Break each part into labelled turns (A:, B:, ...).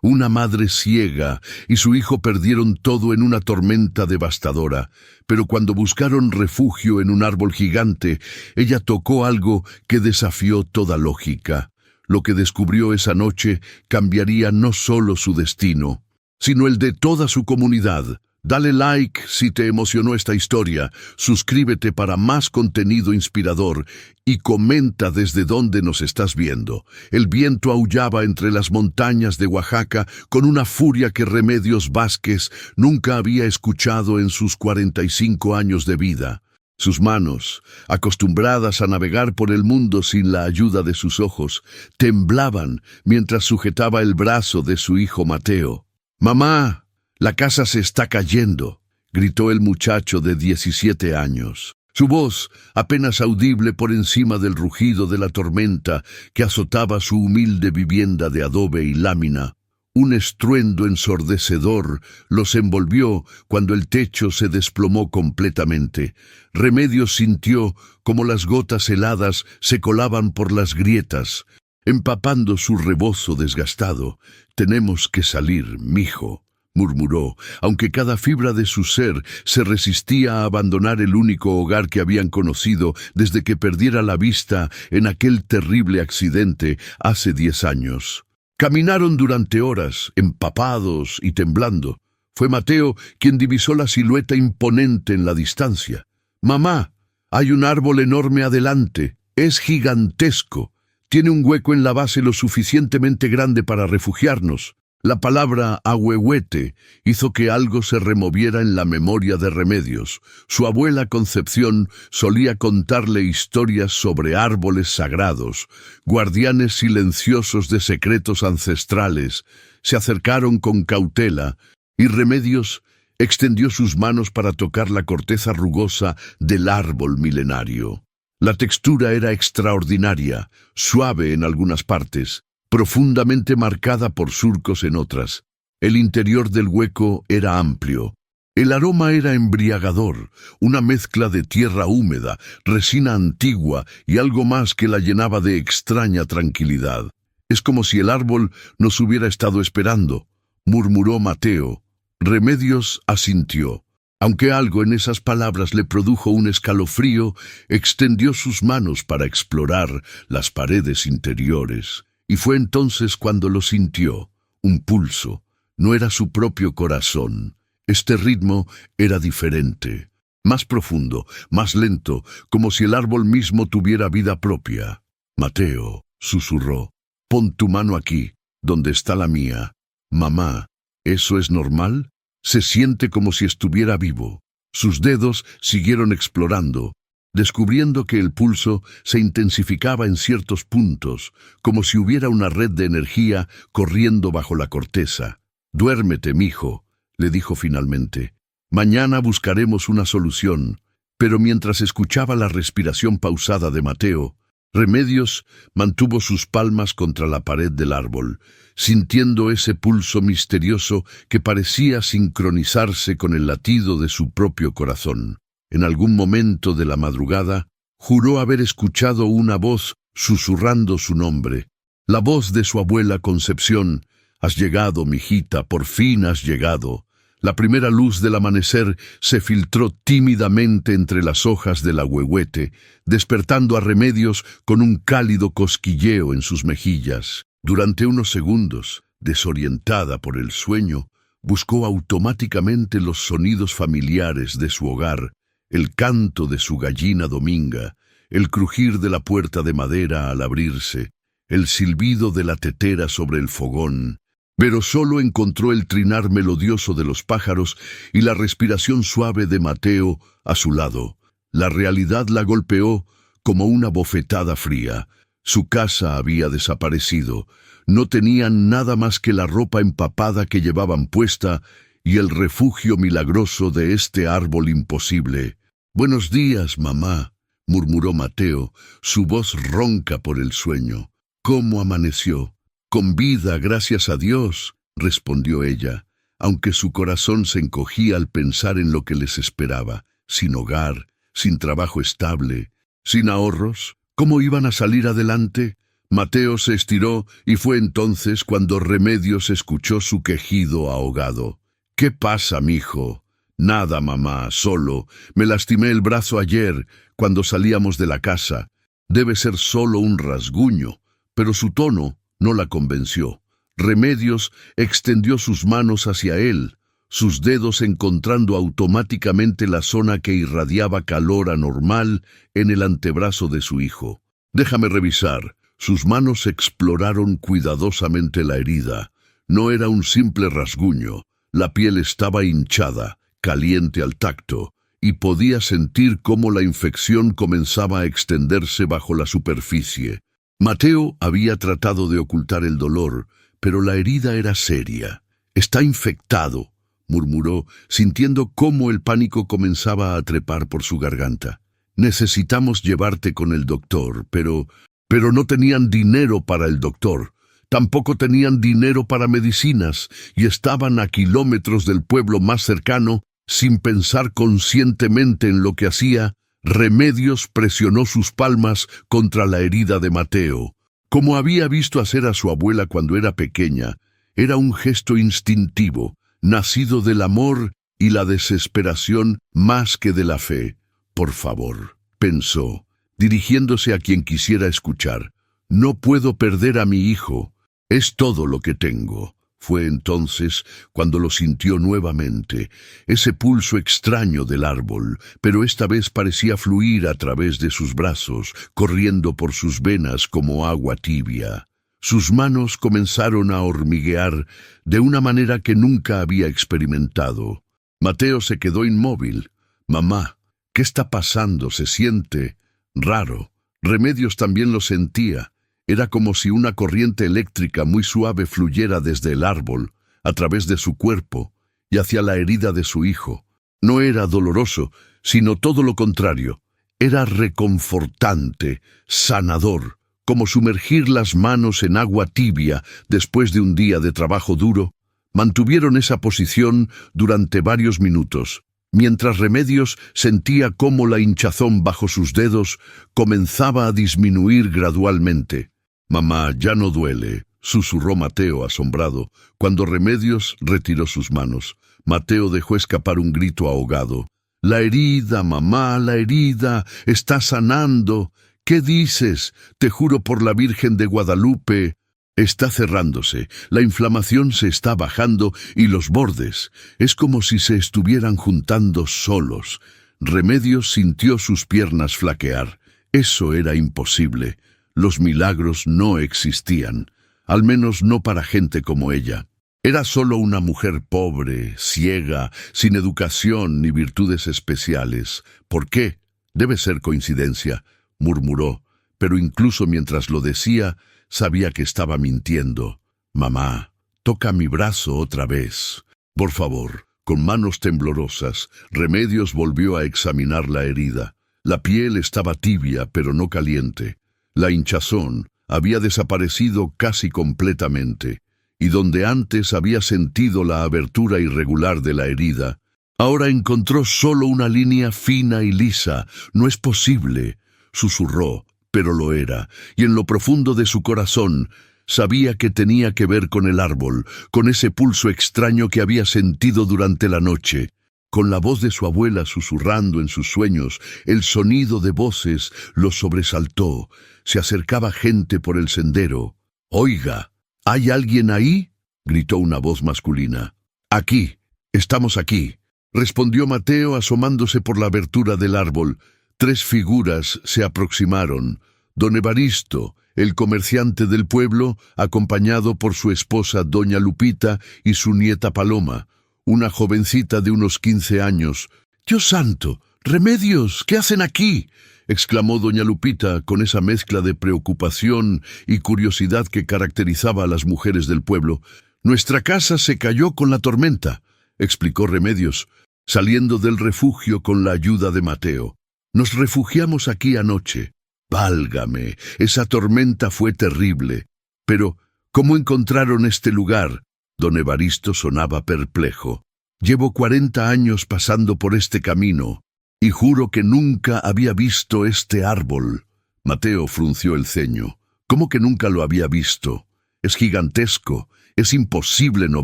A: Una madre ciega y su hijo perdieron todo en una tormenta devastadora, pero cuando buscaron refugio en un árbol gigante, ella tocó algo que desafió toda lógica. Lo que descubrió esa noche cambiaría no solo su destino, sino el de toda su comunidad. Dale like si te emocionó esta historia, suscríbete para más contenido inspirador y comenta desde dónde nos estás viendo. El viento aullaba entre las montañas de Oaxaca con una furia que Remedios Vázquez nunca había escuchado en sus 45 años de vida. Sus manos, acostumbradas a navegar por el mundo sin la ayuda de sus ojos, temblaban mientras sujetaba el brazo de su hijo Mateo. «Mamá, la casa se está cayendo», gritó el muchacho de 17 años. Su voz, apenas audible por encima del rugido de la tormenta que azotaba su humilde vivienda de adobe y lámina. Un estruendo ensordecedor los envolvió cuando el techo se desplomó completamente. Remedios sintió como las gotas heladas se colaban por las grietas, empapando su rebozo desgastado. «Tenemos que salir, mijo», murmuró, aunque cada fibra de su ser se resistía a abandonar el único hogar que habían conocido desde que perdiera la vista en aquel terrible accidente hace 10 años. Caminaron durante horas, empapados y temblando. Fue Mateo quien divisó la silueta imponente en la distancia. «Mamá, hay un árbol enorme adelante. Es gigantesco. Tiene un hueco en la base lo suficientemente grande para refugiarnos». La palabra ahuehuete hizo que algo se removiera en la memoria de Remedios. Su abuela Concepción solía contarle historias sobre árboles sagrados, guardianes silenciosos de secretos ancestrales. Se acercaron con cautela y Remedios extendió sus manos para tocar la corteza rugosa del árbol milenario. La textura era extraordinaria, suave en algunas partes, profundamente marcada por surcos en otras. El interior del hueco era amplio. El aroma era embriagador, una mezcla de tierra húmeda, resina antigua y algo más que la llenaba de extraña tranquilidad. «Es como si el árbol nos hubiera estado esperando», murmuró Mateo. Remedios asintió. Aunque algo en esas palabras le produjo un escalofrío, extendió sus manos para explorar las paredes interiores. Y fue entonces cuando lo sintió, un pulso. No era su propio corazón. Este ritmo era diferente, más profundo, más lento, como si el árbol mismo tuviera vida propia. «Mateo», susurró, «pon tu mano aquí, donde está la mía». «Mamá, ¿eso es normal?» Se siente como si estuviera vivo. Sus dedos siguieron explorando, descubriendo que el pulso se intensificaba en ciertos puntos, como si hubiera una red de energía corriendo bajo la corteza. «Duérmete, mijo», le dijo finalmente. «Mañana buscaremos una solución». Pero mientras escuchaba la respiración pausada de Mateo, Remedios mantuvo sus palmas contra la pared del árbol, sintiendo ese pulso misterioso que parecía sincronizarse con el latido de su propio corazón. En algún momento de la madrugada, juró haber escuchado una voz susurrando su nombre. La voz de su abuela Concepción. «Has llegado, mijita, por fin has llegado». La primera luz del amanecer se filtró tímidamente entre las hojas del ahuehuete, despertando a Remedios con un cálido cosquilleo en sus mejillas. Durante unos segundos, desorientada por el sueño, buscó automáticamente los sonidos familiares de su hogar, el canto de su gallina Dominga, el crujir de la puerta de madera al abrirse, el silbido de la tetera sobre el fogón, pero solo encontró el trinar melodioso de los pájaros y la respiración suave de Mateo a su lado. La realidad la golpeó como una bofetada fría. Su casa había desaparecido. No tenían nada más que la ropa empapada que llevaban puesta y el refugio milagroso de este árbol imposible. «Buenos días, mamá», murmuró Mateo, su voz ronca por el sueño. «¿Cómo amaneció?» «Con vida, gracias a Dios», respondió ella, aunque su corazón se encogía al pensar en lo que les esperaba. Sin hogar, sin trabajo estable, sin ahorros, ¿cómo iban a salir adelante? Mateo se estiró y fue entonces cuando Remedios escuchó su quejido ahogado. «¿Qué pasa, mijo?» «Nada, mamá, solo. Me lastimé el brazo ayer, cuando salíamos de la casa. Debe ser solo un rasguño». Pero su tono no la convenció. Remedios extendió sus manos hacia él, sus dedos encontrando automáticamente la zona que irradiaba calor anormal en el antebrazo de su hijo. «Déjame revisar». Sus manos exploraron cuidadosamente la herida. No era un simple rasguño. La piel estaba hinchada, caliente al tacto, y podía sentir cómo la infección comenzaba a extenderse bajo la superficie. Mateo había tratado de ocultar el dolor, pero la herida era seria. «Está infectado», murmuró, sintiendo cómo el pánico comenzaba a trepar por su garganta. «Necesitamos llevarte con el doctor, pero no tenían dinero para el doctor. Tampoco tenían dinero para medicinas y estaban a kilómetros del pueblo más cercano. Sin pensar conscientemente en lo que hacía, Remedios presionó sus palmas contra la herida de Mateo. Como había visto hacer a su abuela cuando era pequeña, era un gesto instintivo, nacido del amor y la desesperación más que de la fe. «Por favor», pensó, dirigiéndose a quien quisiera escuchar. «No puedo perder a mi hijo. Es todo lo que tengo». Fue entonces cuando lo sintió nuevamente, ese pulso extraño del árbol, pero esta vez parecía fluir a través de sus brazos, corriendo por sus venas como agua tibia. Sus manos comenzaron a hormiguear de una manera que nunca había experimentado. Mateo se quedó inmóvil. «Mamá, ¿qué está pasando? Se siente raro». Remedios también lo sentía. Era como si una corriente eléctrica muy suave fluyera desde el árbol, a través de su cuerpo, y hacia la herida de su hijo. No era doloroso, sino todo lo contrario. Era reconfortante, sanador, como sumergir las manos en agua tibia después de un día de trabajo duro. Mantuvieron esa posición durante varios minutos, mientras Remedios sentía cómo la hinchazón bajo sus dedos comenzaba a disminuir gradualmente. «Mamá, ya no duele», susurró Mateo asombrado, cuando Remedios retiró sus manos. Mateo dejó escapar un grito ahogado. «La herida, mamá, la herida, está sanando. ¿Qué dices? Te juro por la Virgen de Guadalupe». «Está cerrándose, la inflamación se está bajando y los bordes. Es como si se estuvieran juntando solos». Remedios sintió sus piernas flaquear. Eso era imposible. Los milagros no existían, al menos no para gente como ella. Era solo una mujer pobre, ciega, sin educación ni virtudes especiales. «¿Por qué? Debe ser coincidencia», murmuró, pero incluso mientras lo decía, sabía que estaba mintiendo. «Mamá, toca mi brazo otra vez. Por favor». Con manos temblorosas, Remedios volvió a examinar la herida. La piel estaba tibia, pero no caliente. La hinchazón había desaparecido casi completamente, y donde antes había sentido la abertura irregular de la herida, ahora encontró solo una línea fina y lisa. «No es posible», susurró, pero lo era, y en lo profundo de su corazón sabía que tenía que ver con el árbol, con ese pulso extraño que había sentido durante la noche. Con la voz de su abuela susurrando en sus sueños, el sonido de voces lo sobresaltó. Se acercaba gente por el sendero. «Oiga, ¿hay alguien ahí?», gritó una voz masculina. «Aquí, estamos aquí», respondió Mateo asomándose por la abertura del árbol. 3 figuras se aproximaron. Don Evaristo, el comerciante del pueblo, acompañado por su esposa doña Lupita y su nieta Paloma, una jovencita de unos 15 años. «¡Dios santo! ¡Remedios! ¿Qué hacen aquí?», exclamó doña Lupita con esa mezcla de preocupación y curiosidad que caracterizaba a las mujeres del pueblo. «Nuestra casa se cayó con la tormenta», explicó Remedios, saliendo del refugio con la ayuda de Mateo. «Nos refugiamos aquí anoche». «Válgame, esa tormenta fue terrible. Pero, ¿cómo encontraron este lugar?». Don Evaristo sonaba perplejo. «Llevo 40 años pasando por este camino, y juro que nunca había visto este árbol». Mateo frunció el ceño. ¿Cómo que nunca lo había visto? Es gigantesco, es imposible no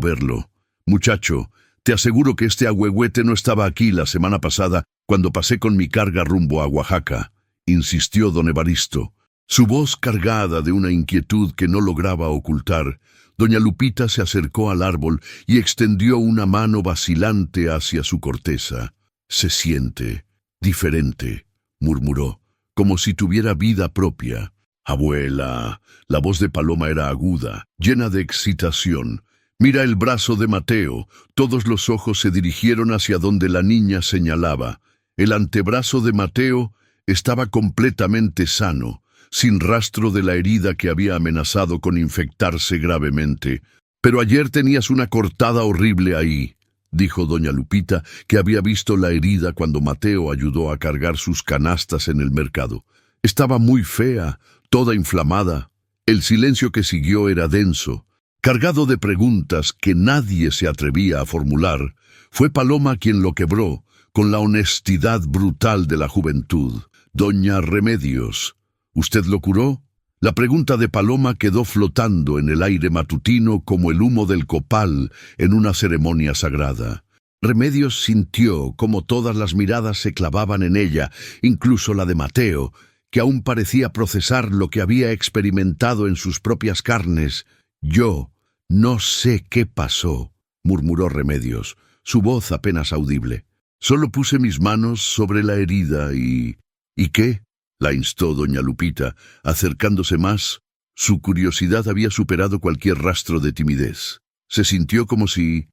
A: verlo. Muchacho, te aseguro que este ahuehuete no estaba aquí la semana pasada cuando pasé con mi carga rumbo a Oaxaca, insistió don Evaristo. Su voz cargada de una inquietud que no lograba ocultar. Doña Lupita se acercó al árbol y extendió una mano vacilante hacia su corteza. Se siente diferente, murmuró, como si tuviera vida propia. Abuela, la voz de Paloma era aguda, llena de excitación. Mira el brazo de Mateo. Todos los ojos se dirigieron hacia donde la niña señalaba. El antebrazo de Mateo estaba completamente sano, sin rastro de la herida que había amenazado con infectarse gravemente. Pero ayer tenías una cortada horrible ahí, dijo doña Lupita, que había visto la herida cuando Mateo ayudó a cargar sus canastas en el mercado. Estaba muy fea, toda inflamada. El silencio que siguió era denso, cargado de preguntas que nadie se atrevía a formular. Fue Paloma quien lo quebró, con la honestidad brutal de la juventud. Doña Remedios, ¿usted lo curó? La pregunta de Paloma quedó flotando en el aire matutino como el humo del copal en una ceremonia sagrada. Remedios sintió como todas las miradas se clavaban en ella, incluso la de Mateo, que aún parecía procesar lo que había experimentado en sus propias carnes. «Yo no sé qué pasó», murmuró Remedios, su voz apenas audible. «Solo puse mis manos sobre la herida y... ¿Y qué?», la instó doña Lupita, acercándose más. Su curiosidad había superado cualquier rastro de timidez. Se sintió como si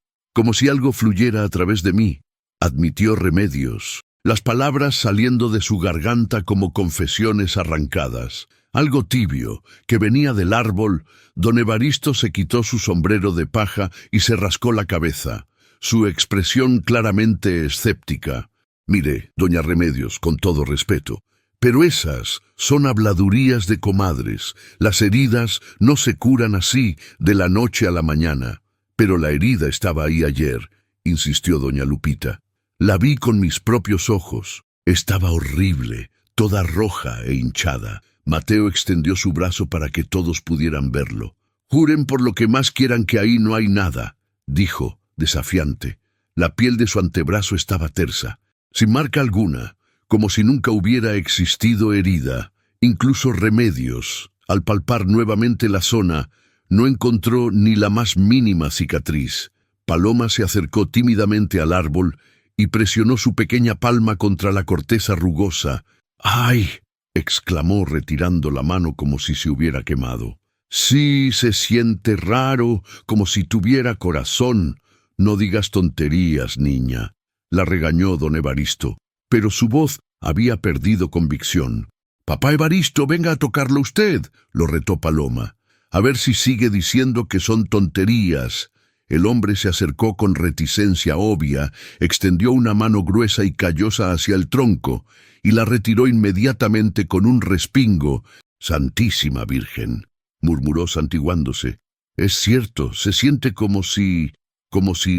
A: algo fluyera a través de mí, admitió Remedios, las palabras saliendo de su garganta como confesiones arrancadas. Algo tibio, que venía del árbol. Don Evaristo se quitó su sombrero de paja y se rascó la cabeza, su expresión claramente escéptica. «Mire, doña Remedios, con todo respeto, pero esas son habladurías de comadres. Las heridas no se curan así, de la noche a la mañana. Pero la herida estaba ahí ayer», insistió doña Lupita. «La vi con mis propios ojos. Estaba horrible, toda roja e hinchada». Mateo extendió su brazo para que todos pudieran verlo. «Juren por lo que más quieran que ahí no hay nada», dijo, desafiante. La piel de su antebrazo estaba tersa, sin marca alguna, como si nunca hubiera existido herida. Incluso Remedios, al palpar nuevamente la zona, no encontró ni la más mínima cicatriz. Paloma se acercó tímidamente al árbol y presionó su pequeña palma contra la corteza rugosa. «¡Ay!», exclamó retirando la mano como si se hubiera quemado. «Sí, se siente raro, como si tuviera corazón. No digas tonterías, niña», la regañó don Evaristo, pero su voz había perdido convicción. «Papá Evaristo, venga a tocarlo usted», lo retó Paloma. «A ver si sigue diciendo que son tonterías». El hombre se acercó con reticencia obvia, extendió una mano gruesa y callosa hacia el tronco, y la retiró inmediatamente con un respingo. «Santísima Virgen», murmuró santiguándose. «Es cierto, se siente como si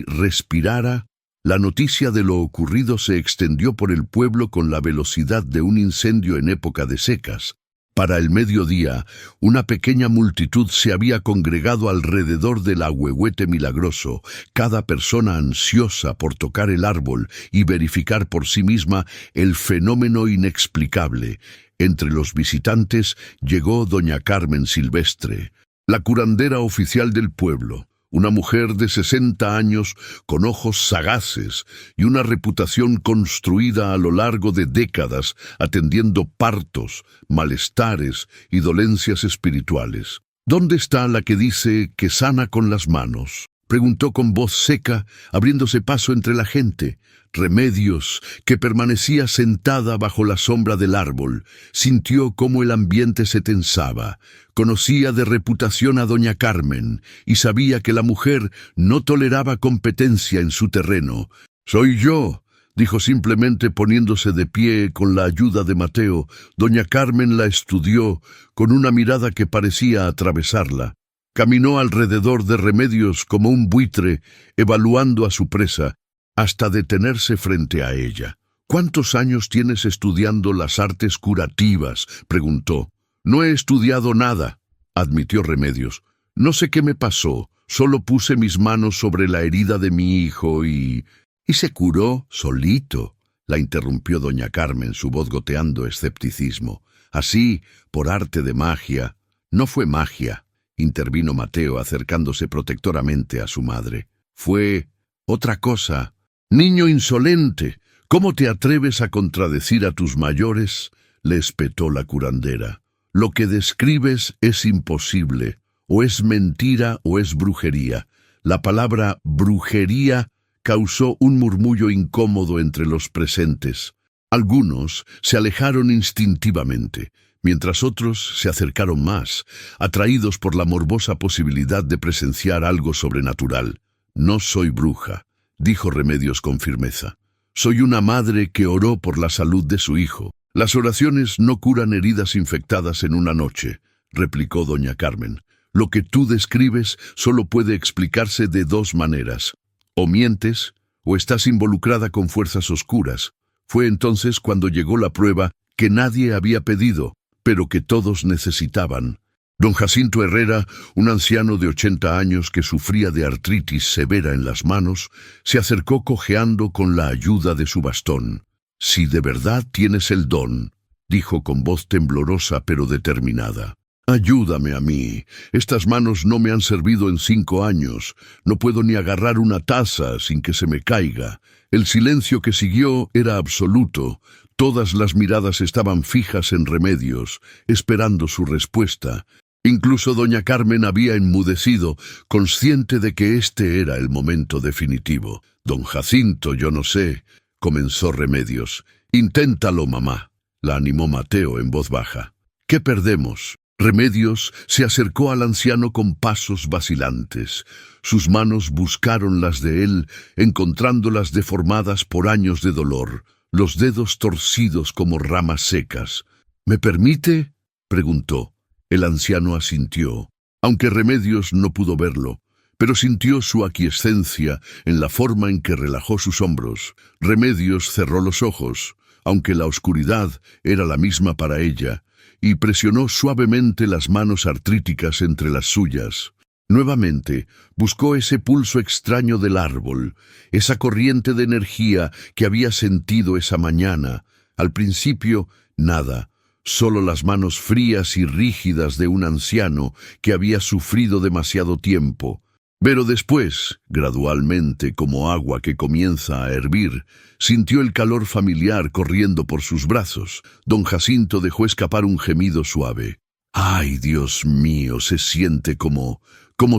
A: respirara». La noticia de lo ocurrido se extendió por el pueblo con la velocidad de un incendio en época de secas. Para el mediodía, una pequeña multitud se había congregado alrededor del ahuehuete milagroso, cada persona ansiosa por tocar el árbol y verificar por sí misma el fenómeno inexplicable. Entre los visitantes llegó doña Carmen Silvestre, la curandera oficial del pueblo. Una mujer de 60 años, con ojos sagaces y una reputación construida a lo largo de décadas, atendiendo partos, malestares y dolencias espirituales. «¿Dónde está la que dice que sana con las manos?», preguntó con voz seca, abriéndose paso entre la gente. Remedios, que permanecía sentada bajo la sombra del árbol, sintió cómo el ambiente se tensaba. Conocía de reputación a doña Carmen y sabía que la mujer no toleraba competencia en su terreno. «Soy yo», dijo simplemente poniéndose de pie con la ayuda de Mateo. Doña Carmen la estudió con una mirada que parecía atravesarla. Caminó alrededor de Remedios como un buitre, evaluando a su presa, hasta detenerse frente a ella. «¿Cuántos años tienes estudiando las artes curativas?», preguntó. «No he estudiado nada», admitió Remedios. No sé qué me pasó, solo puse mis manos sobre la herida de mi hijo y se curó solito, la interrumpió doña Carmen, su voz goteando escepticismo. Así, por arte de magia. No fue magia, intervino Mateo acercándose protectoramente a su madre. Fue otra cosa. Niño insolente, ¿cómo te atreves a contradecir a tus mayores?, le espetó la curandera. Lo que describes es imposible, o es mentira o es brujería. La palabra brujería causó un murmullo incómodo entre los presentes. Algunos se alejaron instintivamente, mientras otros se acercaron más, atraídos por la morbosa posibilidad de presenciar algo sobrenatural. No soy bruja, dijo Remedios con firmeza. Soy una madre que oró por la salud de su hijo. Las oraciones no curan heridas infectadas en una noche, replicó doña Carmen. Lo que tú describes solo puede explicarse de dos maneras. O mientes, o estás involucrada con fuerzas oscuras. Fue entonces cuando llegó la prueba que nadie había pedido, pero que todos necesitaban. Don Jacinto Herrera, un anciano de 80 años que sufría de artritis severa en las manos, se acercó cojeando con la ayuda de su bastón. «Si de verdad tienes el don», dijo con voz temblorosa pero determinada. «Ayúdame a mí. Estas manos no me han servido en 5 años. No puedo ni agarrar una taza sin que se me caiga». El silencio que siguió era absoluto. Todas las miradas estaban fijas en Remedios, esperando su respuesta. Incluso doña Carmen había enmudecido, consciente de que este era el momento definitivo. «Don Jacinto, yo no sé», comenzó Remedios. «Inténtalo, mamá», la animó Mateo en voz baja. «¿Qué perdemos?» Remedios se acercó al anciano con pasos vacilantes. Sus manos buscaron las de él, encontrándolas deformadas por años de dolor, los dedos torcidos como ramas secas. «¿Me permite?», preguntó. El anciano asintió, aunque Remedios no pudo verlo, pero sintió su aquiescencia en la forma en que relajó sus hombros. Remedios cerró los ojos, aunque la oscuridad era la misma para ella, y presionó suavemente las manos artríticas entre las suyas. Nuevamente buscó ese pulso extraño del árbol, esa corriente de energía que había sentido esa mañana. Al principio, nada, solo las manos frías y rígidas de un anciano que había sufrido demasiado tiempo. Pero después, gradualmente, como agua que comienza a hervir, sintió el calor familiar corriendo por sus brazos. Don Jacinto dejó escapar un gemido suave. «Ay, Dios mío, se siente como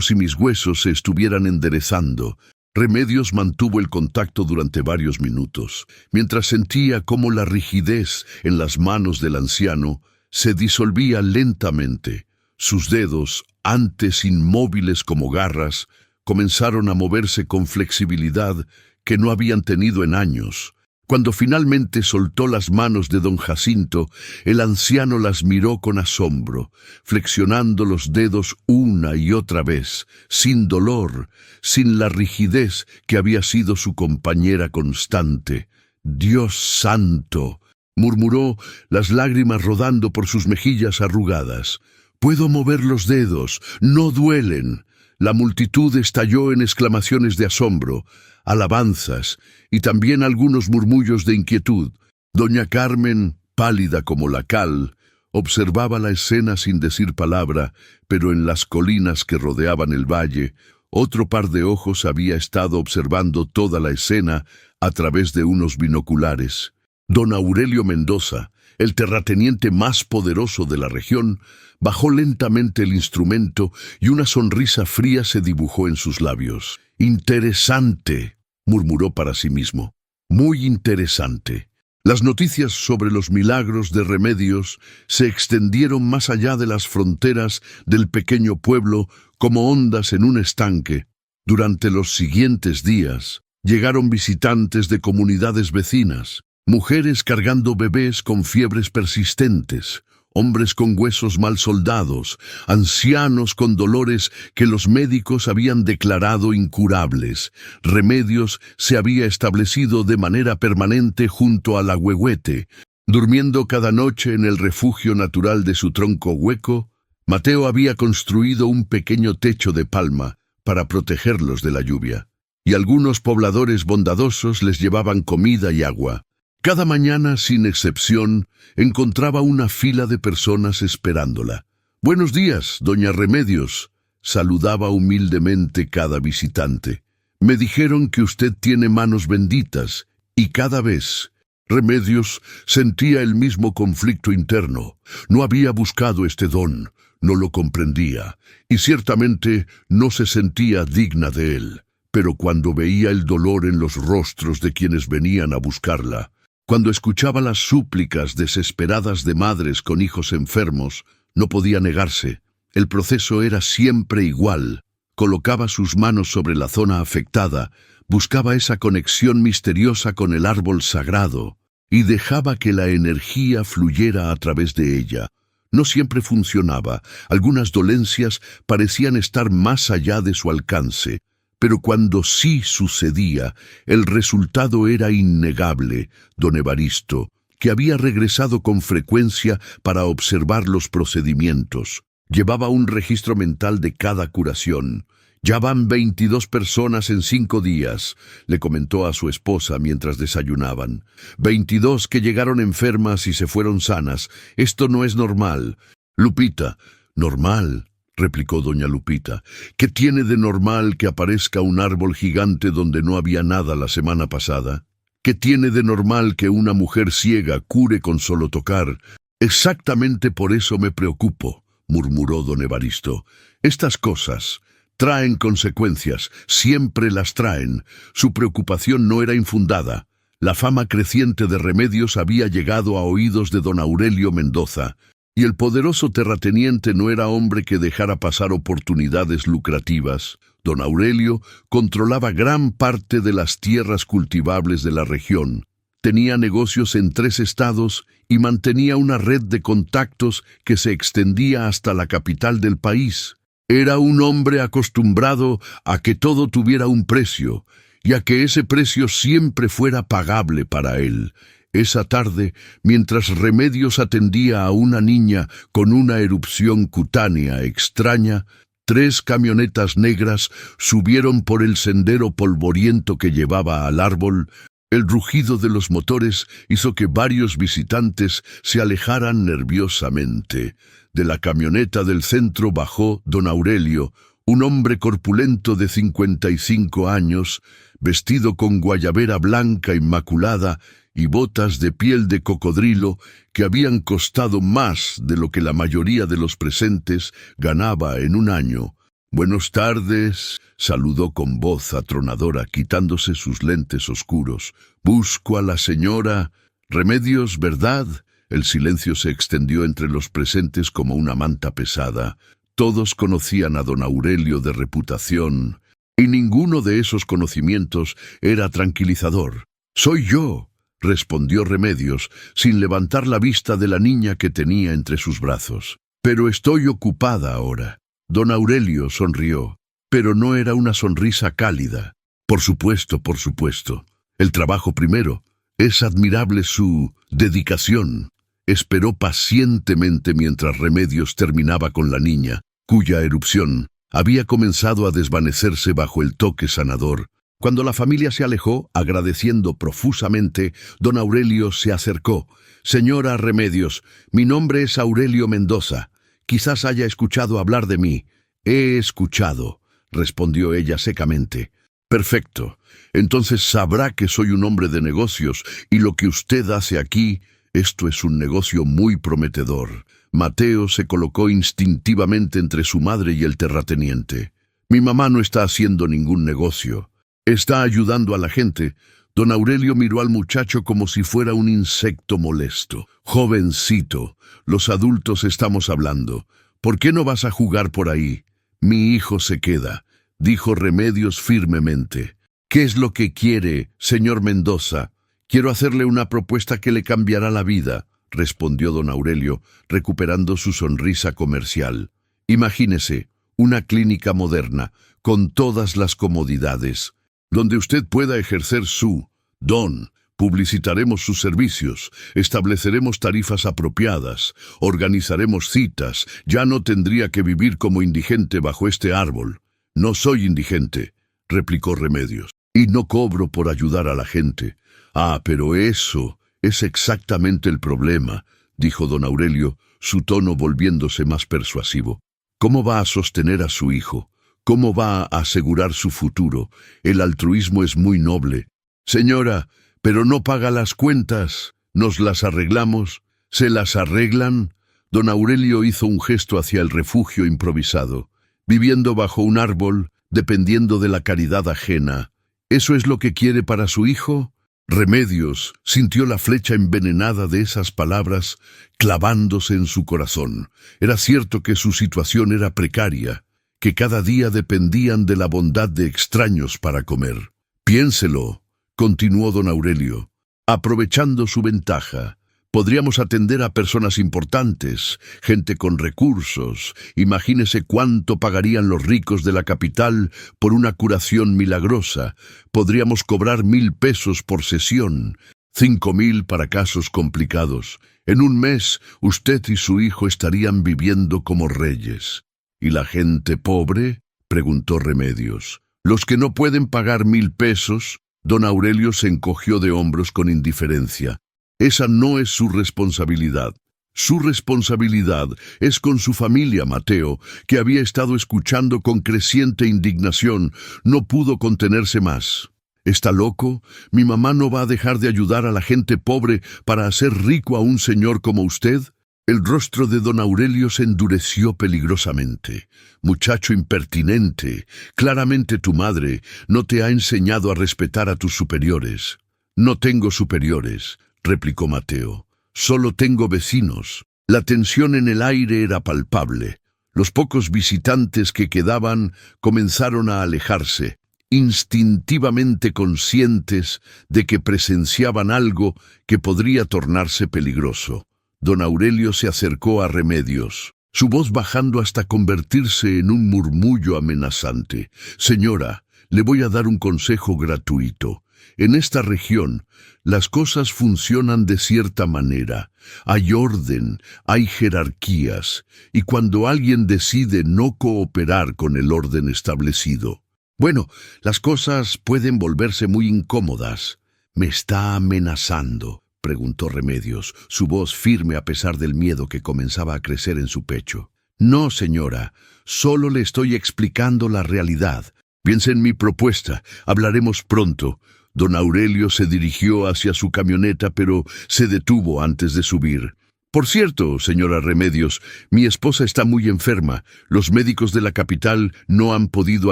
A: si mis huesos se estuvieran enderezando». Remedios mantuvo el contacto durante varios minutos, mientras sentía cómo la rigidez en las manos del anciano se disolvía lentamente. Sus dedos, antes inmóviles como garras, comenzaron a moverse con flexibilidad que no habían tenido en años. Cuando finalmente soltó las manos de don Jacinto, el anciano las miró con asombro, flexionando los dedos una y otra vez, sin dolor, sin la rigidez que había sido su compañera constante. «Dios santo», murmuró, las lágrimas rodando por sus mejillas arrugadas. «Puedo mover los dedos, no duelen». La multitud estalló en exclamaciones de asombro, alabanzas y también algunos murmullos de inquietud. Doña Carmen, pálida como la cal, observaba la escena sin decir palabra, pero en las colinas que rodeaban el valle, otro par de ojos había estado observando toda la escena a través de unos binoculares. Don Aurelio Mendoza, el terrateniente más poderoso de la región, bajó lentamente el instrumento y una sonrisa fría se dibujó en sus labios. «Interesante», murmuró para sí mismo. «Muy interesante». Las noticias sobre los milagros de Remedios se extendieron más allá de las fronteras del pequeño pueblo como ondas en un estanque. Durante los siguientes días llegaron visitantes de comunidades vecinas, mujeres cargando bebés con fiebres persistentes, hombres con huesos mal soldados, ancianos con dolores que los médicos habían declarado incurables. Remedios se había establecido de manera permanente junto al Ahuehuete, durmiendo cada noche en el refugio natural de su tronco hueco. Mateo había construido un pequeño techo de palma para protegerlos de la lluvia, y algunos pobladores bondadosos les llevaban comida y agua. Cada mañana, sin excepción, encontraba una fila de personas esperándola. «Buenos días, doña Remedios», saludaba humildemente cada visitante. «Me dijeron que usted tiene manos benditas», y cada vez Remedios sentía el mismo conflicto interno. No había buscado este don, no lo comprendía, y ciertamente no se sentía digna de él. Pero cuando veía el dolor en los rostros de quienes venían a buscarla, cuando escuchaba las súplicas desesperadas de madres con hijos enfermos, no podía negarse. El proceso era siempre igual. Colocaba sus manos sobre la zona afectada, buscaba esa conexión misteriosa con el árbol sagrado y dejaba que la energía fluyera a través de ella. No siempre funcionaba, algunas dolencias parecían estar más allá de su alcance, pero cuando sí sucedía, el resultado era innegable. Don Evaristo, que había regresado con frecuencia para observar los procedimientos, llevaba un registro mental de cada curación. «Ya van 22 personas en 5 días», le comentó a su esposa mientras desayunaban. «22 que llegaron enfermas y se fueron sanas. Esto no es normal». «Lupita». «Normal», replicó doña Lupita. «¿Qué tiene de normal que aparezca un árbol gigante donde no había nada la semana pasada? ¿Qué tiene de normal que una mujer ciega cure con solo tocar?» «Exactamente por eso me preocupo», murmuró don Evaristo. «Estas cosas traen consecuencias, siempre las traen». Su preocupación no era infundada. La fama creciente de Remedios había llegado a oídos de don Aurelio Mendoza, y el poderoso terrateniente no era hombre que dejara pasar oportunidades lucrativas. Don Aurelio controlaba gran parte de las tierras cultivables de la región, tenía negocios en 3 estados y mantenía una red de contactos que se extendía hasta la capital del país. Era un hombre acostumbrado a que todo tuviera un precio, y a que ese precio siempre fuera pagable para él. Esa tarde, mientras Remedios atendía a una niña con una erupción cutánea extraña, 3 camionetas negras subieron por el sendero polvoriento que llevaba al árbol. El rugido de los motores hizo que varios visitantes se alejaran nerviosamente. De la camioneta del centro bajó don Aurelio, un hombre corpulento de 55 años, vestido con guayabera blanca inmaculada y botas de piel de cocodrilo que habían costado más de lo que la mayoría de los presentes ganaba en un año. «Buenas tardes», saludó con voz atronadora, quitándose sus lentes oscuros. «Busco a la señora Remedios, ¿verdad?». El silencio se extendió entre los presentes como una manta pesada. Todos conocían a don Aurelio de reputación, y ninguno de esos conocimientos era tranquilizador. «Soy yo», respondió Remedios, sin levantar la vista de la niña que tenía entre sus brazos. «Pero estoy ocupada ahora». Don Aurelio sonrió, pero no era una sonrisa cálida. Por supuesto. El trabajo primero. Es admirable su dedicación». Esperó pacientemente mientras Remedios terminaba con la niña, cuya erupción había comenzado a desvanecerse bajo el toque sanador. Cuando la familia se alejó, agradeciendo profusamente, don Aurelio se acercó. «Señora Remedios, mi nombre es Aurelio Mendoza. Quizás haya escuchado hablar de mí». «He escuchado», respondió ella secamente. «Perfecto. Entonces sabrá que soy un hombre de negocios, y lo que usted hace aquí, esto es un negocio muy prometedor». Mateo se colocó instintivamente entre su madre y el terrateniente. «Mi mamá no está haciendo ningún negocio. Está ayudando a la gente». Don Aurelio miró al muchacho como si fuera un insecto molesto. «Jovencito, los adultos estamos hablando. ¿Por qué no vas a jugar por ahí?» «Mi hijo se queda», dijo Remedios firmemente. «¿Qué es lo que quiere, señor Mendoza?» «Quiero hacerle una propuesta que le cambiará la vida», respondió don Aurelio, recuperando su sonrisa comercial. «Imagínese, una clínica moderna, con todas las comodidades, donde usted pueda ejercer su don Publicitaremos sus servicios, estableceremos tarifas apropiadas, organizaremos citas, ya no tendría que vivir como indigente bajo este árbol. No soy indigente, replicó Remedios, y no cobro por ayudar a la gente. Ah, pero eso es exactamente el problema, dijo don Aurelio, su tono volviéndose más persuasivo. ¿Cómo va a sostener a su hijo? ¿Cómo va a asegurar su futuro? El altruismo es muy noble. Señora, pero no paga las cuentas. ¿Nos las arreglamos? ¿Se las arreglan? Don Aurelio hizo un gesto hacia el refugio improvisado. Viviendo bajo un árbol, dependiendo de la caridad ajena. ¿Eso es lo que quiere para su hijo? Remedios sintió la flecha envenenada de esas palabras clavándose en su corazón. Era cierto que su situación era precaria, que cada día dependían de la bondad de extraños para comer. Piénselo, continuó don Aurelio, aprovechando su ventaja. Podríamos atender a personas importantes, gente con recursos. Imagínese cuánto pagarían los ricos de la capital por una curación milagrosa. Podríamos cobrar 1,000 pesos por sesión, 5,000 para casos complicados. En un mes, usted y su hijo estarían viviendo como reyes. ¿Y la gente pobre?, preguntó Remedios. Los que no pueden pagar 1,000 pesos, don Aurelio se encogió de hombros con indiferencia. Esa no es su responsabilidad. Su responsabilidad es con su familia, Mateo, que había estado escuchando con creciente indignación. No pudo contenerse más. ¿Está loco? Mi mamá no va a dejar de ayudar a la gente pobre para hacer rico a un señor como usted. El rostro de don Aurelio se endureció peligrosamente. Muchacho impertinente, claramente tu madre no te ha enseñado a respetar a tus superiores. No tengo superiores, replicó Mateo. Solo tengo vecinos. La tensión en el aire era palpable. Los pocos visitantes que quedaban comenzaron a alejarse, instintivamente conscientes de que presenciaban algo que podría tornarse peligroso. Don Aurelio se acercó a Remedios, su voz bajando hasta convertirse en un murmullo amenazante. Señora, le voy a dar un consejo gratuito. En esta región, las cosas funcionan de cierta manera. Hay orden, hay jerarquías, y cuando alguien decide no cooperar con el orden establecido, bueno, las cosas pueden volverse muy incómodas. ¿Me está amenazando?, preguntó Remedios, su voz firme a pesar del miedo que comenzaba a crecer en su pecho. No, señora, solo le estoy explicando la realidad. Piense en mi propuesta, hablaremos pronto. Don Aurelio se dirigió hacia su camioneta, pero se detuvo antes de subir. Por cierto, señora Remedios, mi esposa está muy enferma. Los médicos de la capital no han podido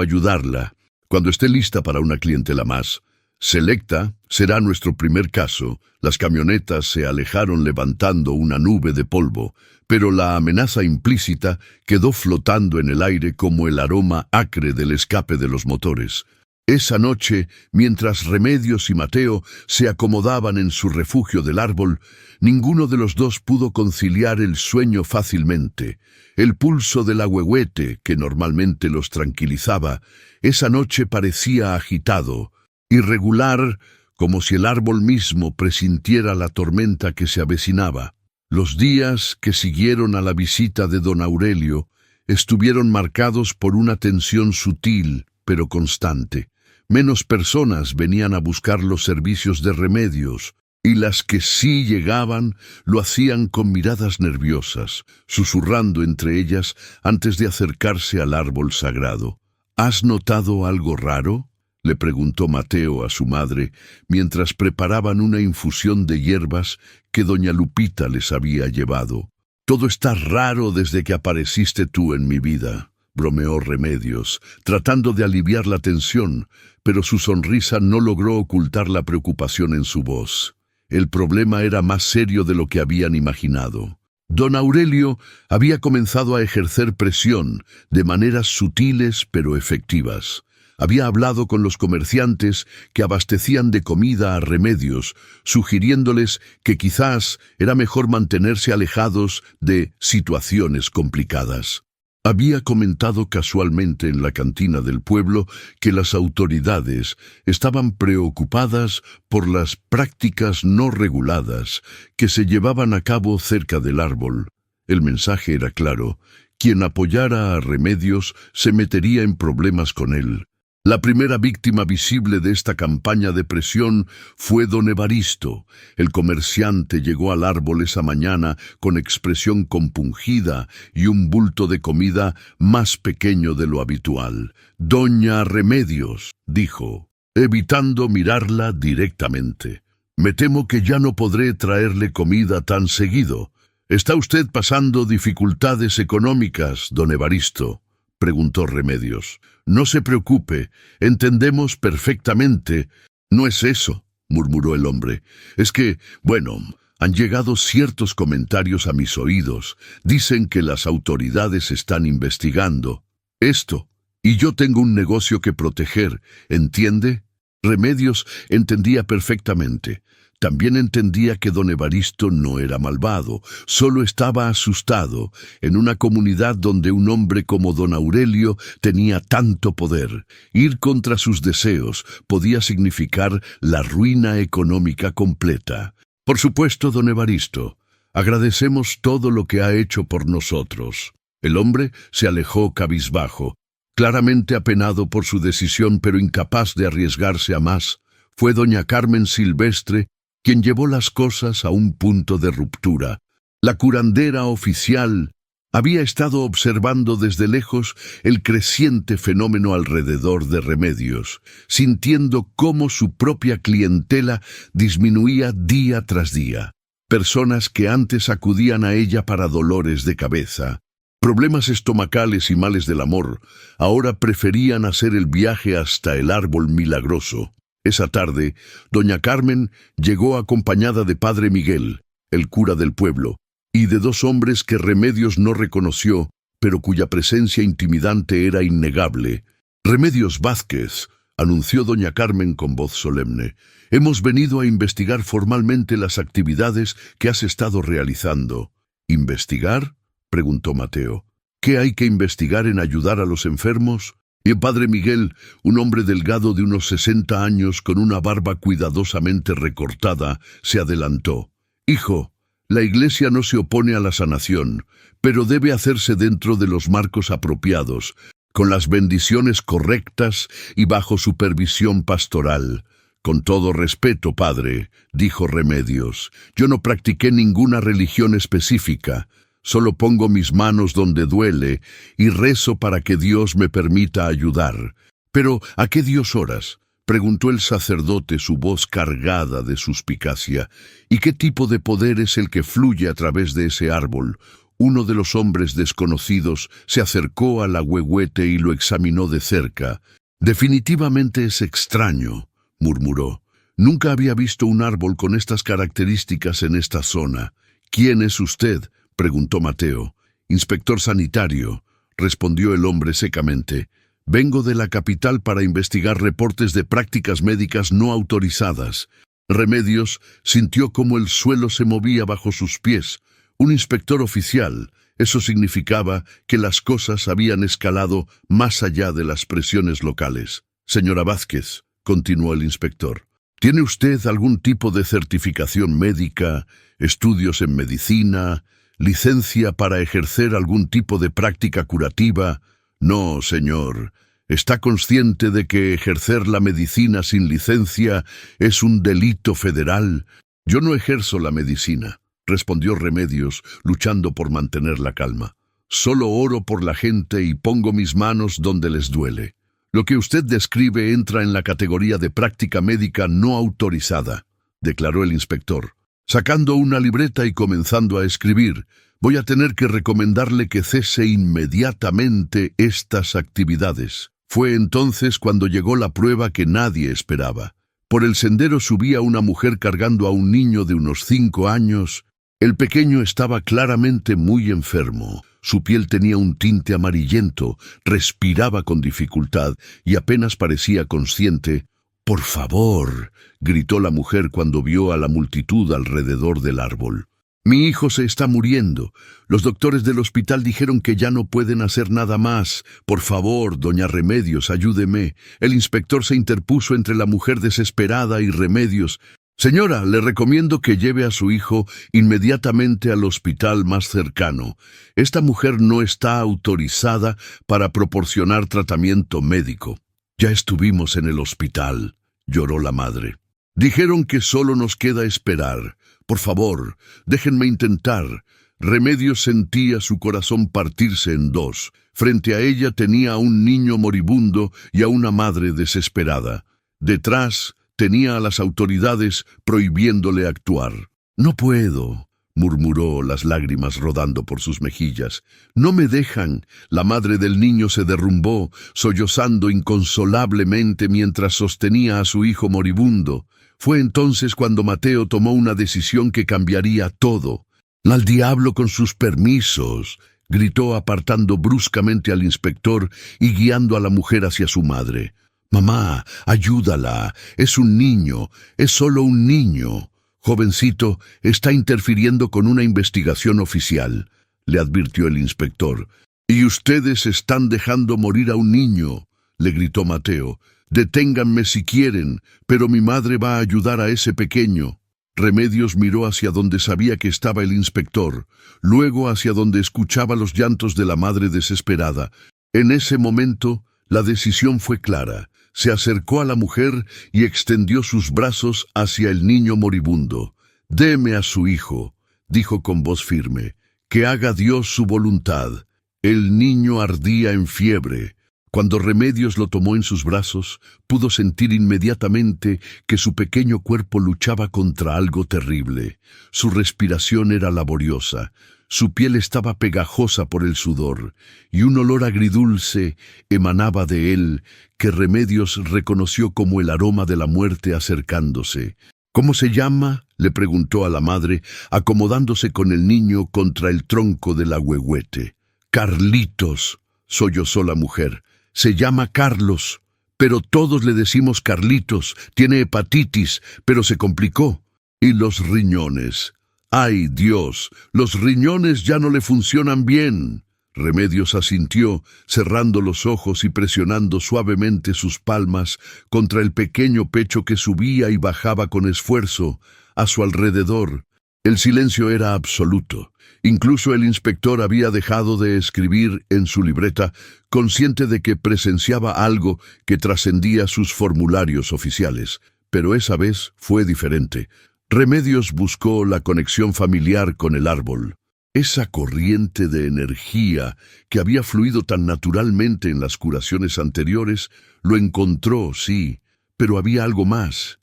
A: ayudarla. Cuando esté lista para una clientela más selecta, será nuestro primer caso. Las camionetas se alejaron levantando una nube de polvo, pero la amenaza implícita quedó flotando en el aire como el aroma acre del escape de los motores. Esa noche, mientras Remedios y Mateo se acomodaban en su refugio del árbol, ninguno de los dos pudo conciliar el sueño fácilmente. El pulso del ahuehuete, que normalmente los tranquilizaba, esa noche parecía agitado, irregular, como si el árbol mismo presintiera la tormenta que se avecinaba. Los días que siguieron a la visita de don Aurelio estuvieron marcados por una tensión sutil, pero constante. Menos personas venían a buscar los servicios de Remedios, y las que sí llegaban lo hacían con miradas nerviosas, susurrando entre ellas antes de acercarse al árbol sagrado. ¿Has notado algo raro?, le preguntó Mateo a su madre, mientras preparaban una infusión de hierbas que doña Lupita les había llevado. Todo está raro desde que apareciste tú en mi vida, bromeó Remedios, tratando de aliviar la tensión, pero su sonrisa no logró ocultar la preocupación en su voz. El problema era más serio de lo que habían imaginado. Don Aurelio había comenzado a ejercer presión de maneras sutiles pero efectivas. Había hablado con los comerciantes que abastecían de comida a Remedios, sugiriéndoles que quizás era mejor mantenerse alejados de situaciones complicadas. Había comentado casualmente en la cantina del pueblo que las autoridades estaban preocupadas por las prácticas no reguladas que se llevaban a cabo cerca del árbol. El mensaje era claro: quien apoyara a Remedios se metería en problemas con él. La primera víctima visible de esta campaña de presión fue don Evaristo. El comerciante llegó al árbol esa mañana con expresión compungida y un bulto de comida más pequeño de lo habitual. «Doña Remedios», dijo, evitando mirarla directamente. «Me temo que ya no podré traerle comida tan seguido. ¿Está usted pasando dificultades económicas, don Evaristo?», preguntó Remedios. «No se preocupe, entendemos perfectamente». «No es eso», murmuró el hombre. «Es que, bueno, han llegado ciertos comentarios a mis oídos. Dicen que las autoridades están investigando esto, y yo tengo un negocio que proteger, ¿entiende?». Remedios entendía perfectamente. También entendía que don Evaristo no era malvado, solo estaba asustado en una comunidad donde un hombre como don Aurelio tenía tanto poder. Ir contra sus deseos podía significar la ruina económica completa. «Por supuesto, don Evaristo, agradecemos todo lo que ha hecho por nosotros». El hombre se alejó cabizbajo, claramente apenado por su decisión, pero incapaz de arriesgarse a más. Fue doña Carmen Silvestre quien llevó las cosas a un punto de ruptura. La curandera oficial había estado observando desde lejos el creciente fenómeno alrededor de Remedios, sintiendo cómo su propia clientela disminuía día tras día. Personas que antes acudían a ella para dolores de cabeza, problemas estomacales y males del amor, ahora preferían hacer el viaje hasta el árbol milagroso. Esa tarde, doña Carmen llegó acompañada de padre Miguel, el cura del pueblo, y de dos hombres que Remedios no reconoció, pero cuya presencia intimidante era innegable. «Remedios Vázquez», anunció doña Carmen con voz solemne, «hemos venido a investigar formalmente las actividades que has estado realizando». «¿Investigar?», preguntó Mateo. «¿Qué hay que investigar en ayudar a los enfermos?». Y el padre Miguel, un hombre delgado de unos 60 años con una barba cuidadosamente recortada, se adelantó. «Hijo, la Iglesia no se opone a la sanación, pero debe hacerse dentro de los marcos apropiados, con las bendiciones correctas y bajo supervisión pastoral». «Con todo respeto, padre», dijo Remedios, «yo no practiqué ninguna religión específica. Solo pongo mis manos donde duele y rezo para que Dios me permita ayudar». «¿Pero a qué Dios oras?», preguntó el sacerdote, su voz cargada de suspicacia. «¿Y qué tipo de poder es el que fluye a través de ese árbol?». Uno de los hombres desconocidos se acercó al ahuehuete y lo examinó de cerca. «Definitivamente es extraño», murmuró. «Nunca había visto un árbol con estas características en esta zona». «¿Quién es usted?», preguntó Mateo. «Inspector sanitario», respondió el hombre secamente. «Vengo de la capital para investigar reportes de prácticas médicas no autorizadas». Remedios sintió cómo el suelo se movía bajo sus pies. Un inspector oficial. Eso significaba que las cosas habían escalado más allá de las presiones locales. «Señora Vázquez», continuó el inspector, ¿tiene usted algún tipo de certificación médica, estudios en medicina, licencia para ejercer algún tipo de práctica curativa? «No, señor. ¿Está consciente de que ejercer la medicina sin licencia es un delito federal?» «Yo no ejerzo la medicina», respondió Remedios, luchando por mantener la calma. «Solo oro por la gente y pongo mis manos donde les duele. Lo que usted describe entra en la categoría de práctica médica no autorizada», declaró el inspector. Sacando una libreta y comenzando a escribir, «voy a tener que recomendarle que cese inmediatamente estas actividades». Fue entonces cuando llegó la prueba que nadie esperaba. Por el sendero subía una mujer cargando a un niño de unos 5 años. El pequeño estaba claramente muy enfermo. Su piel tenía un tinte amarillento, respiraba con dificultad y apenas parecía consciente. «Por favor», gritó la mujer cuando vio a la multitud alrededor del árbol. Mi hijo se está muriendo. Los doctores del hospital dijeron que ya no pueden hacer nada más. Por favor, doña Remedios, ayúdeme. El inspector se interpuso entre la mujer desesperada y Remedios. Señora, le recomiendo que lleve a su hijo inmediatamente al hospital más cercano. Esta mujer no está autorizada para proporcionar tratamiento médico. Ya estuvimos en el hospital, lloró la madre. Dijeron que solo nos queda esperar. Por favor, déjenme intentar. Remedios sentía su corazón partirse en dos. Frente a ella tenía a un niño moribundo y a una madre desesperada. Detrás tenía a las autoridades prohibiéndole actuar. No puedo, murmuró, las lágrimas rodando por sus mejillas. No me dejan. La madre del niño se derrumbó, sollozando inconsolablemente mientras sostenía a su hijo moribundo. Fue entonces cuando Mateo tomó una decisión que cambiaría todo. «Al diablo con sus permisos», gritó apartando bruscamente al inspector y guiando a la mujer hacia su madre. «Mamá, ayúdala. Es un niño. Es solo un niño. Jovencito, está interfiriendo con una investigación oficial», le advirtió el inspector. «Y ustedes están dejando morir a un niño», le gritó Mateo. «Deténganme si quieren, pero mi madre va a ayudar a ese pequeño». Remedios miró hacia donde sabía que estaba el inspector, luego hacia donde escuchaba los llantos de la madre desesperada. En ese momento, la decisión fue clara. Se acercó a la mujer y extendió sus brazos hacia el niño moribundo. «Deme a su hijo», dijo con voz firme. «Que haga Dios su voluntad». El niño ardía en fiebre. Cuando Remedios lo tomó en sus brazos, pudo sentir inmediatamente que su pequeño cuerpo luchaba contra algo terrible. Su respiración era laboriosa, su piel estaba pegajosa por el sudor, y un olor agridulce emanaba de él que Remedios reconoció como el aroma de la muerte acercándose. «¿Cómo se llama?», le preguntó a la madre, acomodándose con el niño contra el tronco del ahuehuete. «Carlitos», sollozó la mujer. «Se llama Carlos, pero todos le decimos Carlitos. Tiene hepatitis, pero se complicó. Y los riñones. ¡Ay, Dios! Los riñones ya no le funcionan bien». Remedios asintió, cerrando los ojos y presionando suavemente sus palmas contra el pequeño pecho que subía y bajaba con esfuerzo. A su alrededor, el silencio era absoluto. Incluso el inspector había dejado de escribir en su libreta, consciente de que presenciaba algo que trascendía sus formularios oficiales. Pero esa vez fue diferente. Remedios buscó la conexión familiar con el árbol. Esa corriente de energía que había fluido tan naturalmente en las curaciones anteriores, lo encontró, sí, pero había algo más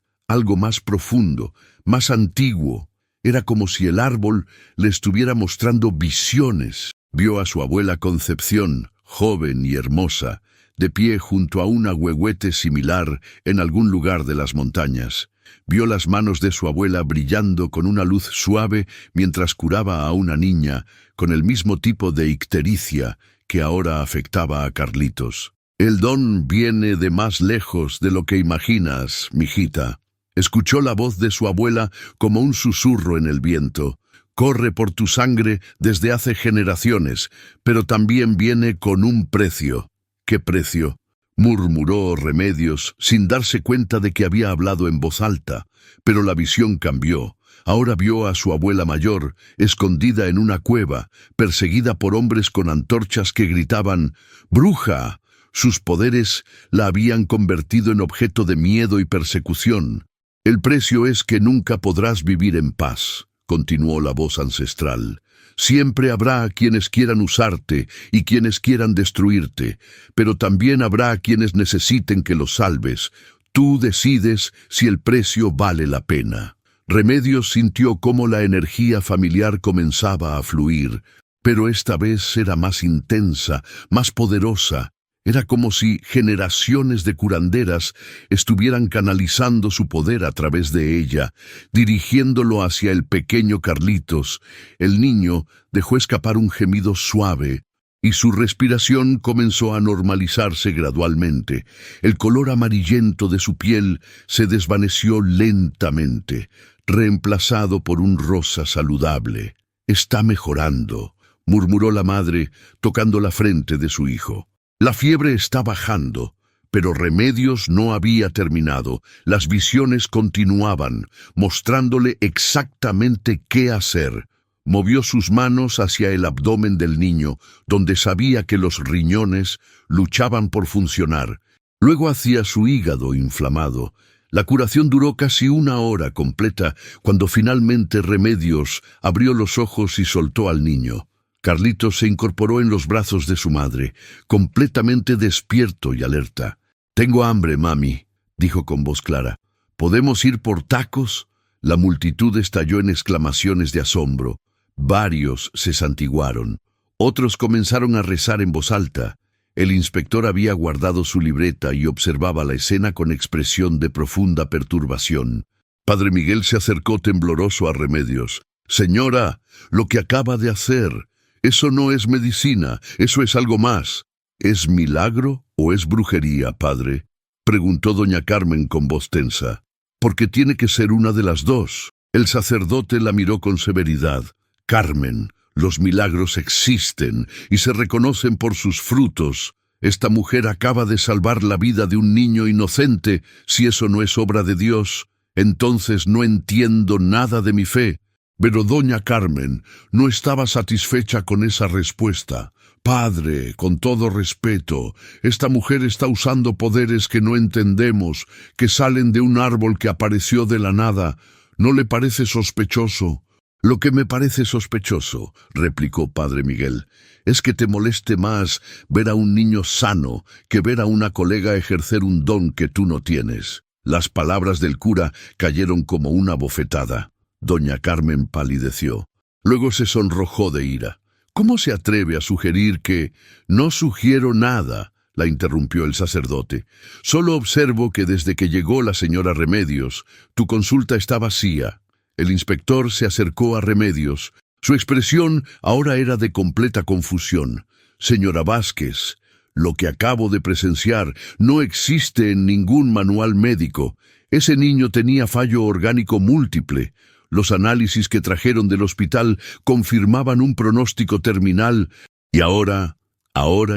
A: profundo, más antiguo. Era como si el árbol le estuviera mostrando visiones. Vio a su abuela Concepción, joven y hermosa, de pie junto a un ahuehuete similar en algún lugar de las montañas. Vio las manos de su abuela brillando con una luz suave mientras curaba a una niña con el mismo tipo de ictericia que ahora afectaba a Carlitos. «El don viene de más lejos de lo que imaginas, mijita». Escuchó la voz de su abuela como un susurro en el viento. «Corre por tu sangre desde hace generaciones, pero también viene con un precio». «¿Qué precio?», murmuró Remedios, sin darse cuenta de que había hablado en voz alta. Pero la visión cambió. Ahora vio a su abuela mayor, escondida en una cueva, perseguida por hombres con antorchas que gritaban «¡Bruja!». Sus poderes la habían convertido en objeto de miedo y persecución. «El precio es que nunca podrás vivir en paz», continuó la voz ancestral. «Siempre habrá quienes quieran usarte y quienes quieran destruirte, pero también habrá quienes necesiten que los salves. Tú decides si el precio vale la pena». Remedios sintió cómo la energía familiar comenzaba a fluir, pero esta vez era más intensa, más poderosa. Era como si generaciones de curanderas estuvieran canalizando su poder a través de ella, dirigiéndolo hacia el pequeño Carlitos. El niño dejó escapar un gemido suave y su respiración comenzó a normalizarse gradualmente. El color amarillento de su piel se desvaneció lentamente, reemplazado por un rosa saludable. «Está mejorando», murmuró la madre, tocando la frente de su hijo. La fiebre está bajando, pero Remedios no había terminado. Las visiones continuaban, mostrándole exactamente qué hacer. Movió sus manos hacia el abdomen del niño, donde sabía que los riñones luchaban por funcionar. Luego hacia su hígado inflamado. La curación duró casi 1 hora completa, cuando finalmente Remedios abrió los ojos y soltó al niño. Carlitos se incorporó en los brazos de su madre, completamente despierto y alerta. «Tengo hambre, mami», dijo con voz clara. «¿Podemos ir por tacos?» La multitud estalló en exclamaciones de asombro. Varios se santiguaron. Otros comenzaron a rezar en voz alta. El inspector había guardado su libreta y observaba la escena con expresión de profunda perturbación. Padre Miguel se acercó tembloroso a Remedios. «Señora, lo que acaba de hacer, eso no es medicina, eso es algo más». «¿Es milagro o es brujería, padre?», preguntó doña Carmen con voz tensa. «Porque tiene que ser una de las dos». El sacerdote la miró con severidad. «Carmen, los milagros existen y se reconocen por sus frutos. Esta mujer acaba de salvar la vida de un niño inocente. Si eso no es obra de Dios, entonces no entiendo nada de mi fe». Pero doña Carmen no estaba satisfecha con esa respuesta. «Padre, con todo respeto, esta mujer está usando poderes que no entendemos, que salen de un árbol que apareció de la nada. ¿No le parece sospechoso?» «Lo que me parece sospechoso», replicó Padre Miguel, «es que te moleste más ver a un niño sano que ver a una colega ejercer un don que tú no tienes». Las palabras del cura cayeron como una bofetada. Doña Carmen palideció. Luego se sonrojó de ira. «¿Cómo se atreve a sugerir que...?» «No sugiero nada», la interrumpió el sacerdote. «Solo observo que desde que llegó la señora Remedios, tu consulta está vacía». El inspector se acercó a Remedios. Su expresión ahora era de completa confusión. «Señora Vázquez, lo que acabo de presenciar no existe en ningún manual médico. Ese niño tenía fallo orgánico múltiple. Los análisis que trajeron del hospital confirmaban un pronóstico terminal y ahora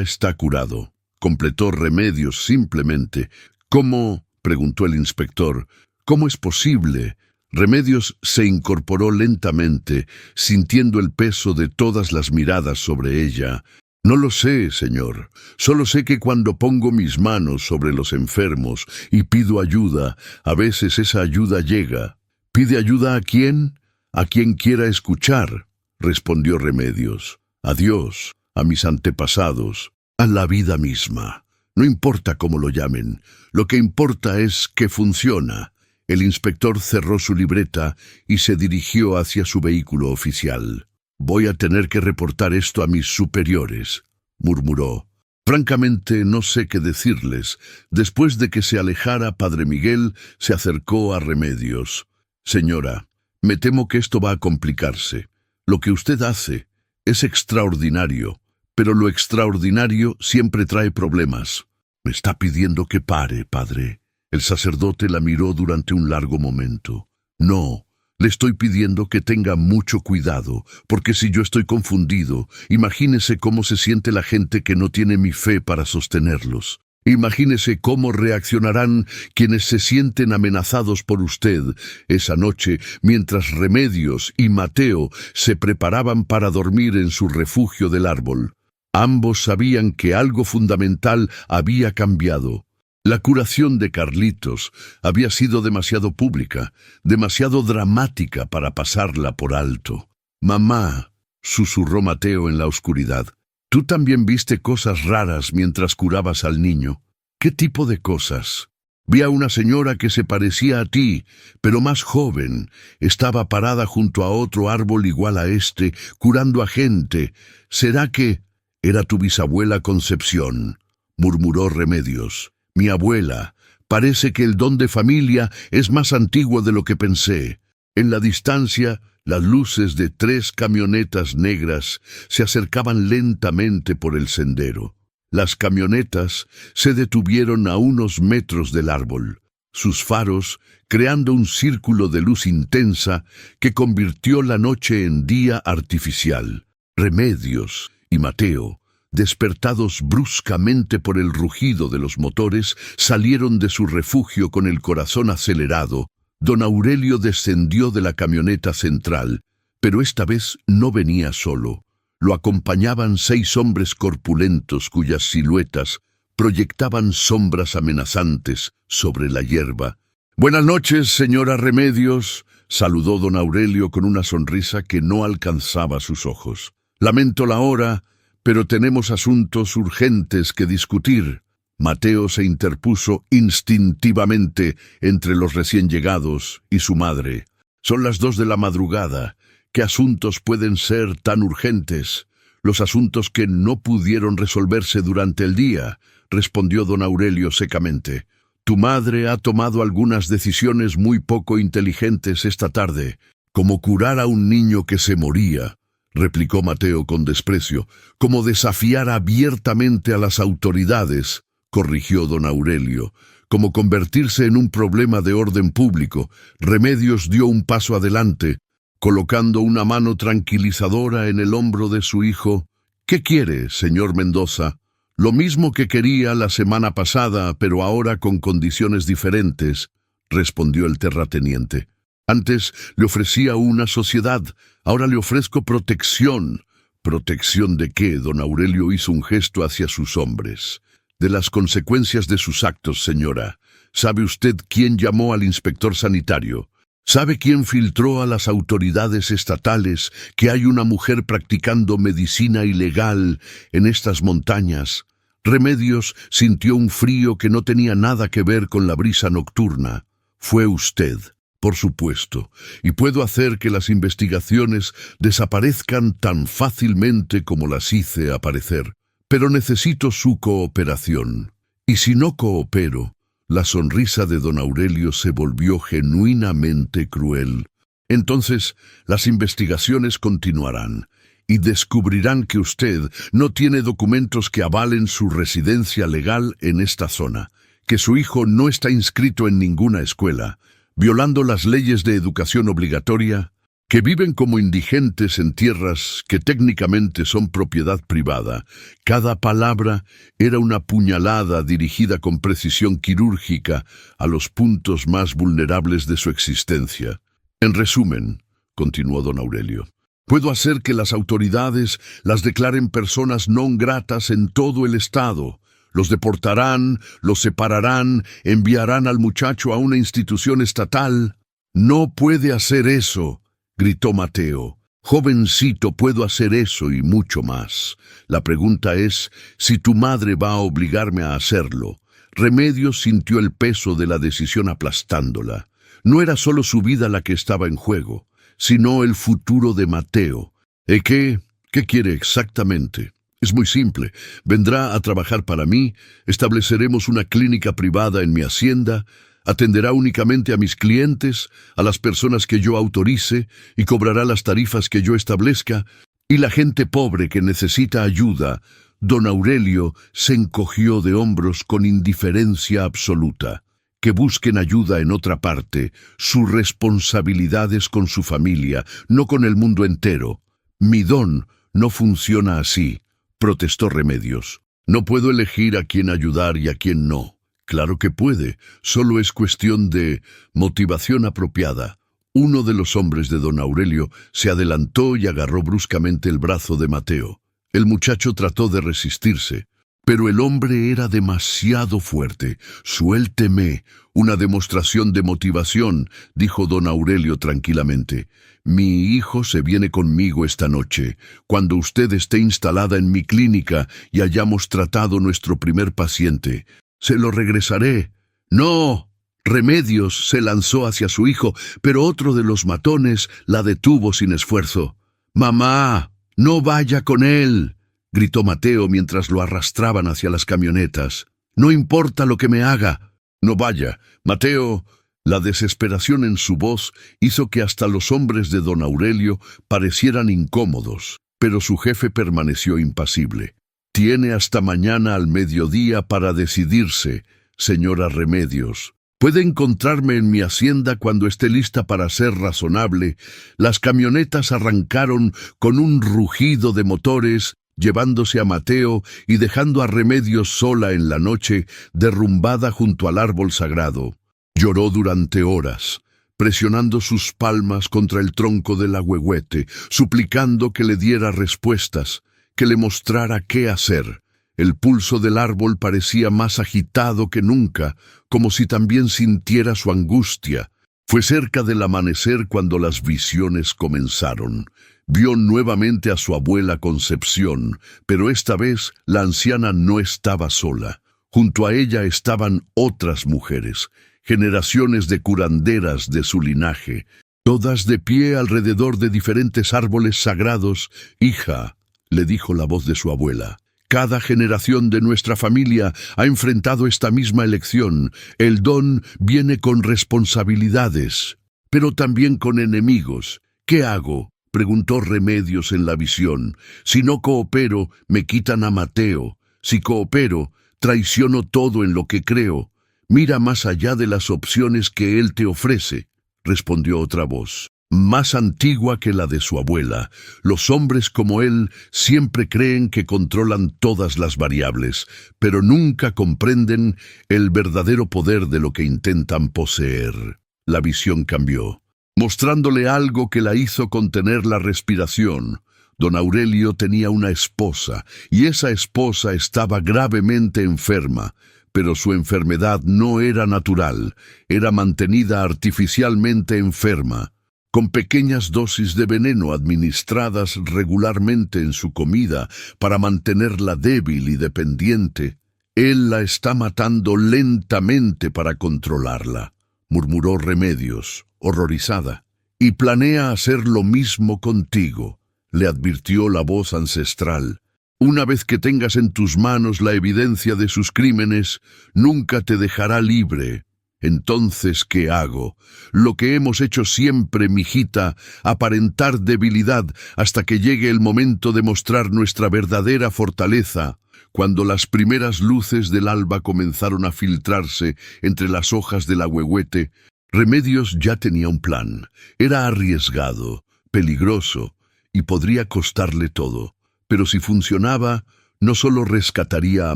A: está curado», completó Remedios simplemente. «¿Cómo?», preguntó el inspector. «¿Cómo es posible?». Remedios se incorporó lentamente, sintiendo el peso de todas las miradas sobre ella. «No lo sé, señor. Solo sé que cuando pongo mis manos sobre los enfermos y pido ayuda, a veces esa ayuda llega». «¿Pide ayuda a quién?». «A quien quiera escuchar», respondió Remedios. «A Dios, a mis antepasados, a la vida misma. No importa cómo lo llamen, lo que importa es que funciona». El inspector cerró su libreta y se dirigió hacia su vehículo oficial. «Voy a tener que reportar esto a mis superiores», murmuró. «Francamente no sé qué decirles». Después de que se alejara, Padre Miguel se acercó a Remedios. «Señora, me temo que esto va a complicarse. Lo que usted hace es extraordinario, pero lo extraordinario siempre trae problemas». «Me está pidiendo que pare, padre». El sacerdote la miró durante un largo momento. «No, le estoy pidiendo que tenga mucho cuidado, porque si yo estoy confundido, imagínese cómo se siente la gente que no tiene mi fe para sostenerlos. Imagínese cómo reaccionarán quienes se sienten amenazados por usted esa noche mientras Remedios y Mateo se preparaban para dormir en su refugio del árbol. Ambos sabían que algo fundamental había cambiado. La curación de Carlitos había sido demasiado pública, demasiado dramática para pasarla por alto. «Mamá», susurró Mateo en la oscuridad, «tú también viste cosas raras mientras curabas al niño». «¿Qué tipo de cosas?» «Vi a una señora que se parecía a ti, pero más joven. Estaba parada junto a otro árbol igual a este, curando a gente. ¿Será que...?» «Era tu bisabuela Concepción», murmuró Remedios. «Mi abuela. Parece que el don de familia es más antiguo de lo que pensé». En la distancia Las luces de 3 camionetas negras se acercaban lentamente por el sendero. Las camionetas se detuvieron a unos metros del árbol, sus faros creando un círculo de luz intensa que convirtió la noche en día artificial. Remedios y Mateo, despertados bruscamente por el rugido de los motores, salieron de su refugio con el corazón acelerado. Don Aurelio descendió de la camioneta central, pero esta vez no venía solo. Lo acompañaban 6 hombres corpulentos cuyas siluetas proyectaban sombras amenazantes sobre la hierba. «Buenas noches, señora Remedios», saludó don Aurelio con una sonrisa que no alcanzaba sus ojos. «Lamento la hora, pero tenemos asuntos urgentes que discutir». Mateo se interpuso instintivamente entre los recién llegados y su madre. «Son las 2 de la madrugada. ¿Qué asuntos pueden ser tan urgentes?» «Los asuntos que no pudieron resolverse durante el día», respondió don Aurelio secamente. «Tu madre ha tomado algunas decisiones muy poco inteligentes esta tarde, como curar a un niño que se moría», replicó Mateo con desprecio. «Como desafiar abiertamente a las autoridades», corrigió don Aurelio. «Como convertirse en un problema de orden público». Remedios dio un paso adelante, colocando una mano tranquilizadora en el hombro de su hijo. «¿Qué quiere, señor Mendoza?» «Lo mismo que quería la semana pasada, pero ahora con condiciones diferentes», respondió el terrateniente. «Antes le ofrecía una sociedad, ahora le ofrezco protección». «¿Protección de qué?» Don Aurelio hizo un gesto hacia sus hombres. «De las consecuencias de sus actos, señora. ¿Sabe usted quién llamó al inspector sanitario? ¿Sabe quién filtró a las autoridades estatales que hay una mujer practicando medicina ilegal en estas montañas?» Remedios sintió un frío que no tenía nada que ver con la brisa nocturna. «Fue usted, por supuesto, y puedo hacer que las investigaciones desaparezcan tan fácilmente como las hice aparecer. Pero necesito su cooperación. Y si no coopero…» La sonrisa de don Aurelio se volvió genuinamente cruel. «Entonces, las investigaciones continuarán y descubrirán que usted no tiene documentos que avalen su residencia legal en esta zona, que su hijo no está inscrito en ninguna escuela, violando las leyes de educación obligatoria, que viven como indigentes en tierras que técnicamente son propiedad privada». Cada palabra era una puñalada dirigida con precisión quirúrgica a los puntos más vulnerables de su existencia. «En resumen», continuó don Aurelio, «puedo hacer que las autoridades las declaren personas non gratas en todo el estado. Los deportarán, los separarán, enviarán al muchacho a una institución estatal». «No puede hacer eso», gritó Mateo. «Jovencito, puedo hacer eso y mucho más. La pregunta es si tu madre va a obligarme a hacerlo». Remedios sintió el peso de la decisión aplastándola. No era solo su vida la que estaba en juego, sino el futuro de Mateo. ¿Qué quiere exactamente?» «Es muy simple. Vendrá a trabajar para mí, estableceremos una clínica privada en mi hacienda, atenderá únicamente a mis clientes, a las personas que yo autorice, y cobrará las tarifas que yo establezca, y la gente pobre que necesita ayuda». Don Aurelio se encogió de hombros con indiferencia absoluta. «Que busquen ayuda en otra parte. Su responsabilidad es con su familia, no con el mundo entero». «Mi don no funciona así», protestó Remedios. «No puedo elegir a quién ayudar y a quién no». «Claro que puede, solo es cuestión de motivación apropiada». Uno de los hombres de don Aurelio se adelantó y agarró bruscamente el brazo de Mateo. El muchacho trató de resistirse, pero el hombre era demasiado fuerte. «Suélteme, una demostración de motivación», dijo don Aurelio tranquilamente. «Mi hijo se viene conmigo esta noche, cuando usted esté instalada en mi clínica y hayamos tratado nuestro primer paciente. Se lo regresaré». «No». Remedios se lanzó hacia su hijo, pero otro de los matones la detuvo sin esfuerzo. «Mamá, no vaya con él», gritó Mateo mientras lo arrastraban hacia las camionetas. «No importa lo que me haga». «No vaya, Mateo». La desesperación en su voz hizo que hasta los hombres de don Aurelio parecieran incómodos, pero su jefe permaneció impasible. «Tiene hasta mañana al mediodía para decidirse, señora Remedios. Puede encontrarme en mi hacienda cuando esté lista para ser razonable». Las camionetas arrancaron con un rugido de motores, llevándose a Mateo y dejando a Remedios sola en la noche, derrumbada junto al árbol sagrado. Lloró durante horas, presionando sus palmas contra el tronco del ahuehuete, suplicando que le diera respuestas, que le mostrara qué hacer. El pulso del árbol parecía más agitado que nunca, como si también sintiera su angustia. Fue cerca del amanecer cuando las visiones comenzaron. Vio nuevamente a su abuela Concepción, pero esta vez la anciana no estaba sola. Junto a ella estaban otras mujeres, generaciones de curanderas de su linaje, todas de pie alrededor de diferentes árboles sagrados. «Hija», le dijo la voz de su abuela, «cada generación de nuestra familia ha enfrentado esta misma elección. El don viene con responsabilidades, pero también con enemigos. ¿Qué hago?», preguntó Remedios en la visión. «Si no coopero, me quitan a Mateo. Si coopero, traiciono todo en lo que creo. Mira más allá de las opciones que él te ofrece», respondió otra voz, más antigua que la de su abuela. «Los hombres como él siempre creen que controlan todas las variables, pero nunca comprenden el verdadero poder de lo que intentan poseer». La visión cambió, mostrándole algo que la hizo contener la respiración. Don Aurelio tenía una esposa, y esa esposa estaba gravemente enferma, pero su enfermedad no era natural, era mantenida artificialmente enferma, con pequeñas dosis de veneno administradas regularmente en su comida para mantenerla débil y dependiente. «Él la está matando lentamente para controlarla», murmuró Remedios, horrorizada. «Y planea hacer lo mismo contigo», le advirtió la voz ancestral. «Una vez que tengas en tus manos la evidencia de sus crímenes, nunca te dejará libre». «Entonces, ¿qué hago?». «Lo que hemos hecho siempre, mijita, aparentar debilidad hasta que llegue el momento de mostrar nuestra verdadera fortaleza». Cuando las primeras luces del alba comenzaron a filtrarse entre las hojas del ahuehuete, Remedios ya tenía un plan. Era arriesgado, peligroso, y podría costarle todo. Pero si funcionaba, no solo rescataría a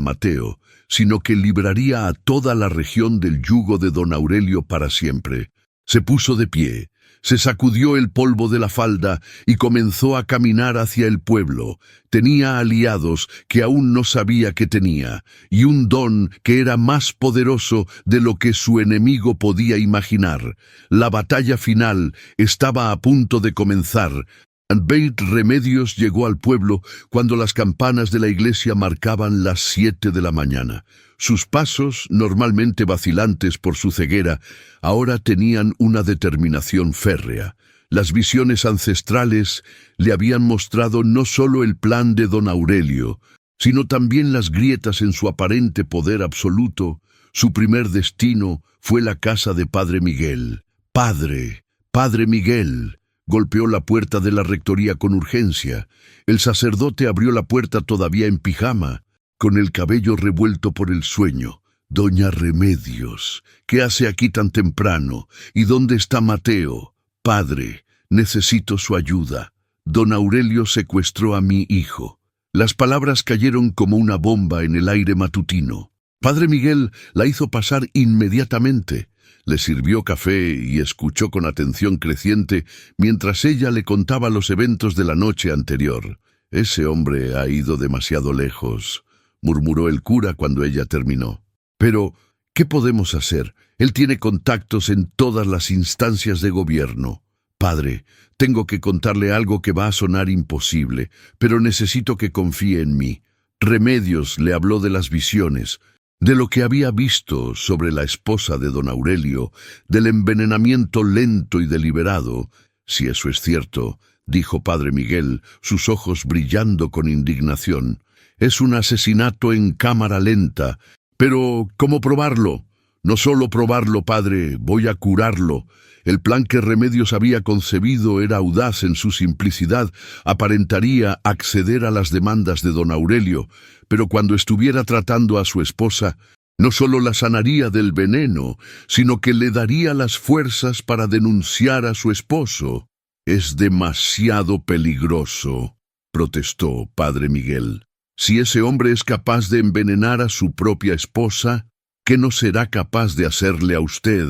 A: Mateo, sino que libraría a toda la región del yugo de don Aurelio para siempre. Se puso de pie, se sacudió el polvo de la falda y comenzó a caminar hacia el pueblo. Tenía aliados que aún no sabía que tenía, y un don que era más poderoso de lo que su enemigo podía imaginar. La batalla final estaba a punto de comenzar. Beit Remedios llegó al pueblo cuando las campanas de la iglesia marcaban las 7 de la mañana. Sus pasos, normalmente vacilantes por su ceguera, ahora tenían una determinación férrea. Las visiones ancestrales le habían mostrado no solo el plan de don Aurelio, sino también las grietas en su aparente poder absoluto. Su primer destino fue la casa de Padre Miguel. «Padre Miguel», golpeó la puerta de la rectoría con urgencia. El sacerdote abrió la puerta todavía en pijama, con el cabello revuelto por el sueño. «Doña Remedios, ¿qué hace aquí tan temprano? ¿Y dónde está Mateo? Padre, necesito su ayuda. Don Aurelio secuestró a mi hijo». Las palabras cayeron como una bomba en el aire matutino. Padre Miguel la hizo pasar inmediatamente. Le sirvió café y escuchó con atención creciente mientras ella le contaba los eventos de la noche anterior. «Ese hombre ha ido demasiado lejos», murmuró el cura cuando ella terminó. «Pero, ¿qué podemos hacer? Él tiene contactos en todas las instancias de gobierno». «Padre, tengo que contarle algo que va a sonar imposible, pero necesito que confíe en mí». Remedios le habló de las visiones, de lo que había visto sobre la esposa de don Aurelio, del envenenamiento lento y deliberado. «Si eso es cierto», dijo Padre Miguel, sus ojos brillando con indignación, «es un asesinato en cámara lenta. Pero, ¿cómo probarlo? No solo probarlo, padre, voy a curarlo. El plan que Remedios había concebido era audaz en su simplicidad, aparentaría acceder a las demandas de don Aurelio, pero cuando estuviera tratando a su esposa, no solo la sanaría del veneno, sino que le daría las fuerzas para denunciar a su esposo. Es demasiado peligroso, protestó padre Miguel. Si ese hombre es capaz de envenenar a su propia esposa, ¿qué no será capaz de hacerle a usted?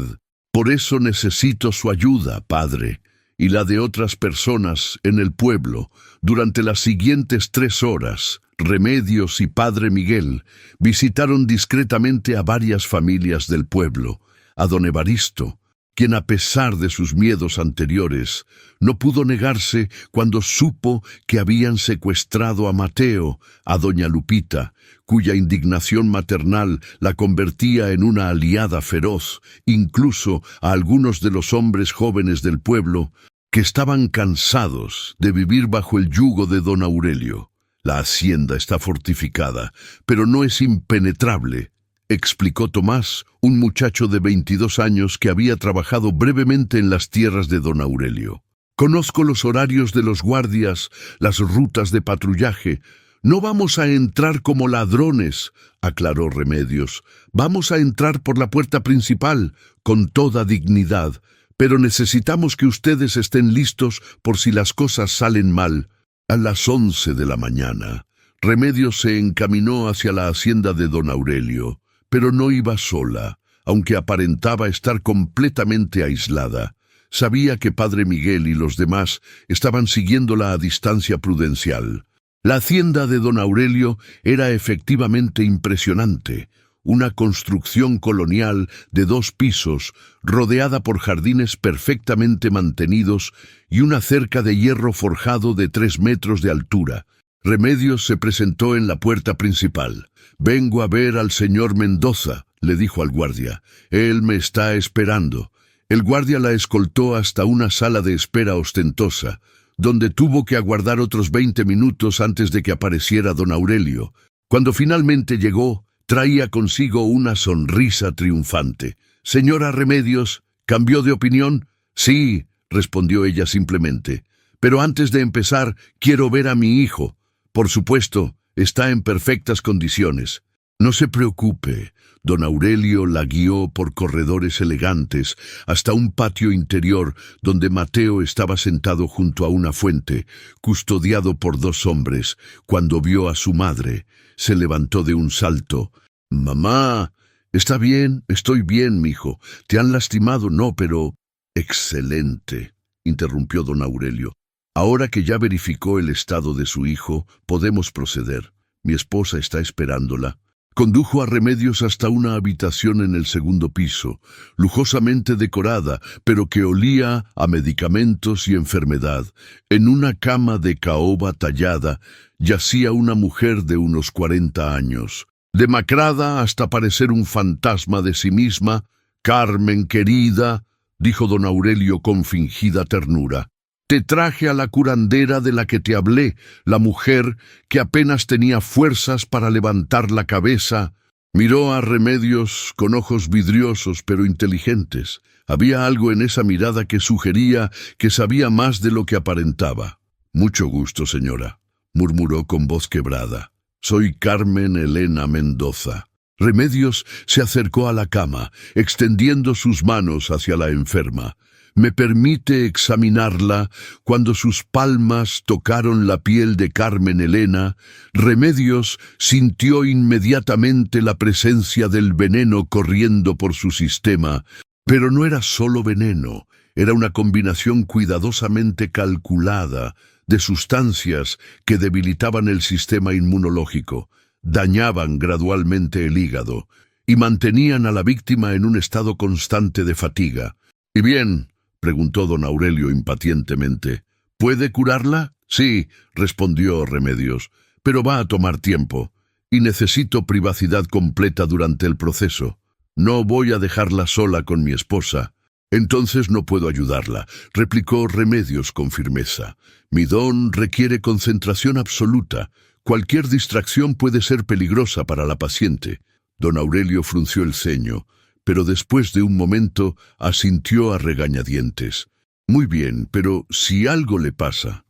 A: Por eso necesito su ayuda, padre, y la de otras personas en el pueblo. Durante las siguientes 3 horas, Remedios y padre Miguel visitaron discretamente a varias familias del pueblo, a don Evaristo, quien a pesar de sus miedos anteriores, no pudo negarse cuando supo que habían secuestrado a Mateo, a doña Lupita, cuya indignación maternal la convertía en una aliada feroz, incluso a algunos de los hombres jóvenes del pueblo, que estaban cansados de vivir bajo el yugo de don Aurelio. La hacienda está fortificada, pero no es impenetrable, explicó Tomás, un muchacho de 22 años que había trabajado brevemente en las tierras de don Aurelio. Conozco los horarios de los guardias, las rutas de patrullaje. No vamos a entrar como ladrones, aclaró Remedios. Vamos a entrar por la puerta principal, con toda dignidad, pero necesitamos que ustedes estén listos por si las cosas salen mal. A las 11 de la mañana, Remedios se encaminó hacia la hacienda de don Aurelio, pero no iba sola, aunque aparentaba estar completamente aislada. Sabía que padre Miguel y los demás estaban siguiéndola a distancia prudencial. La hacienda de don Aurelio era efectivamente impresionante, una construcción colonial de 2 pisos, rodeada por jardines perfectamente mantenidos y una cerca de hierro forjado de 3 metros de altura. Remedios se presentó en la puerta principal. «Vengo a ver al señor Mendoza», le dijo al guardia. «Él me está esperando». El guardia la escoltó hasta una sala de espera ostentosa, donde tuvo que aguardar otros 20 minutos antes de que apareciera don Aurelio. Cuando finalmente llegó, traía consigo una sonrisa triunfante. «Señora Remedios, ¿cambió de opinión?» «Sí», respondió ella simplemente. «Pero antes de empezar, quiero ver a mi hijo. Por supuesto, está en perfectas condiciones». «No se preocupe». Don Aurelio la guió por corredores elegantes hasta un patio interior donde Mateo estaba sentado junto a una fuente, custodiado por 2 hombres. Cuando vio a su madre, se levantó de un salto. «Mamá, está bien, estoy bien, mijo. ¿Te han lastimado? No, pero...» «Excelente», interrumpió don Aurelio. «Ahora que ya verificó el estado de su hijo, podemos proceder. Mi esposa está esperándola». Condujo a Remedios hasta una habitación en el 2º piso, lujosamente decorada, pero que olía a medicamentos y enfermedad. En una cama de caoba tallada yacía una mujer de unos 40 años. Demacrada hasta parecer un fantasma de sí misma. «Carmen, querida», dijo don Aurelio con fingida ternura, «te traje a la curandera de la que te hablé, la mujer que apenas tenía fuerzas para levantar la cabeza». Miró a Remedios con ojos vidriosos pero inteligentes. Había algo en esa mirada que sugería que sabía más de lo que aparentaba. «Mucho gusto, señora», murmuró con voz quebrada. «Soy Carmen Elena Mendoza». Remedios se acercó a la cama, extendiendo sus manos hacia la enferma. «¿Me permite examinarla?» Cuando sus palmas tocaron la piel de Carmen Elena, Remedios sintió inmediatamente la presencia del veneno corriendo por su sistema. Pero no era solo veneno, era una combinación cuidadosamente calculada de sustancias que debilitaban el sistema inmunológico, dañaban gradualmente el hígado y mantenían a la víctima en un estado constante de fatiga. «¿Y bien?», preguntó don Aurelio impacientemente. «¿Puede curarla?» «Sí», respondió Remedios, «pero va a tomar tiempo, y necesito privacidad completa durante el proceso. No voy a dejarla sola con mi esposa». «Entonces no puedo ayudarla», replicó Remedios con firmeza. «Mi don requiere concentración absoluta. Cualquier distracción puede ser peligrosa para la paciente». Don Aurelio frunció el ceño. pero después de un momento asintió a regañadientes. Muy bien, pero si algo le pasa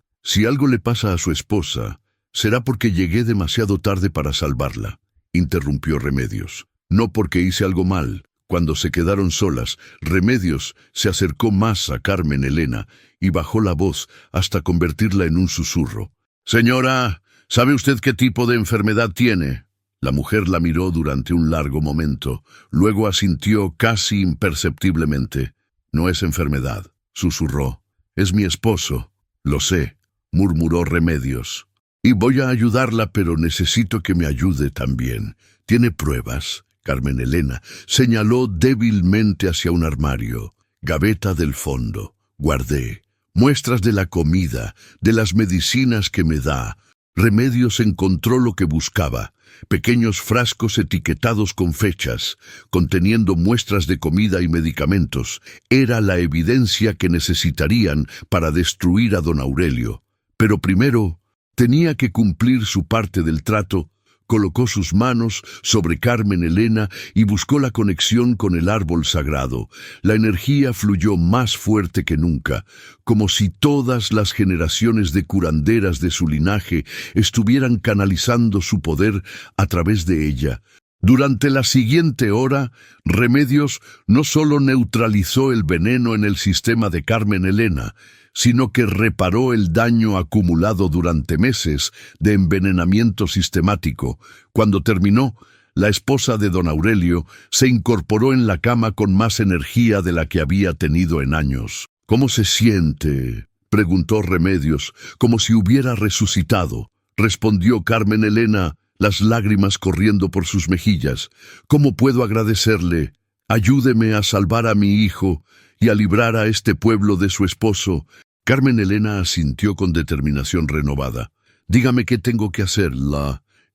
A: a su esposa, será porque llegué demasiado tarde para salvarla, interrumpió Remedios. No porque hice algo mal. Cuando se quedaron solas, Remedios se acercó más a Carmen Elena y bajó la voz hasta convertirla en un susurro. «Señora, ¿sabe usted qué tipo de enfermedad tiene?» La mujer la miró durante un largo momento, luego asintió casi imperceptiblemente. «No es enfermedad», susurró. «Es mi esposo». «Lo sé», murmuró Remedios. «Y voy a ayudarla, pero necesito que me ayude también. ¿Tiene pruebas?» Carmen Elena señaló débilmente hacia un armario. «Gaveta del fondo. Guardé. Muestras de la comida, de las medicinas que me da». Remedios encontró lo que buscaba. Pequeños frascos etiquetados con fechas, conteniendo muestras de comida y medicamentos. Era la evidencia que necesitarían para destruir a don Aurelio. Pero primero tenía que cumplir su parte del trato. Colocó sus manos sobre Carmen Elena y buscó la conexión con el árbol sagrado. La energía fluyó más fuerte que nunca, como si todas las generaciones de curanderas de su linaje estuvieran canalizando su poder a través de ella. Durante la siguiente hora, Remedios no solo neutralizó el veneno en el sistema de Carmen Elena, sino que reparó el daño acumulado durante meses de envenenamiento sistemático. Cuando terminó, la esposa de don Aurelio se incorporó en la cama con más energía de la que había tenido en años. «¿Cómo se siente?», preguntó Remedios, como si hubiera resucitado. Respondió Carmen Elena, las lágrimas corriendo por sus mejillas. «¿Cómo puedo agradecerle? Ayúdeme a salvar a mi hijo y a librar a este pueblo de su esposo». Carmen Elena asintió con determinación renovada. «Dígame qué tengo que hacer,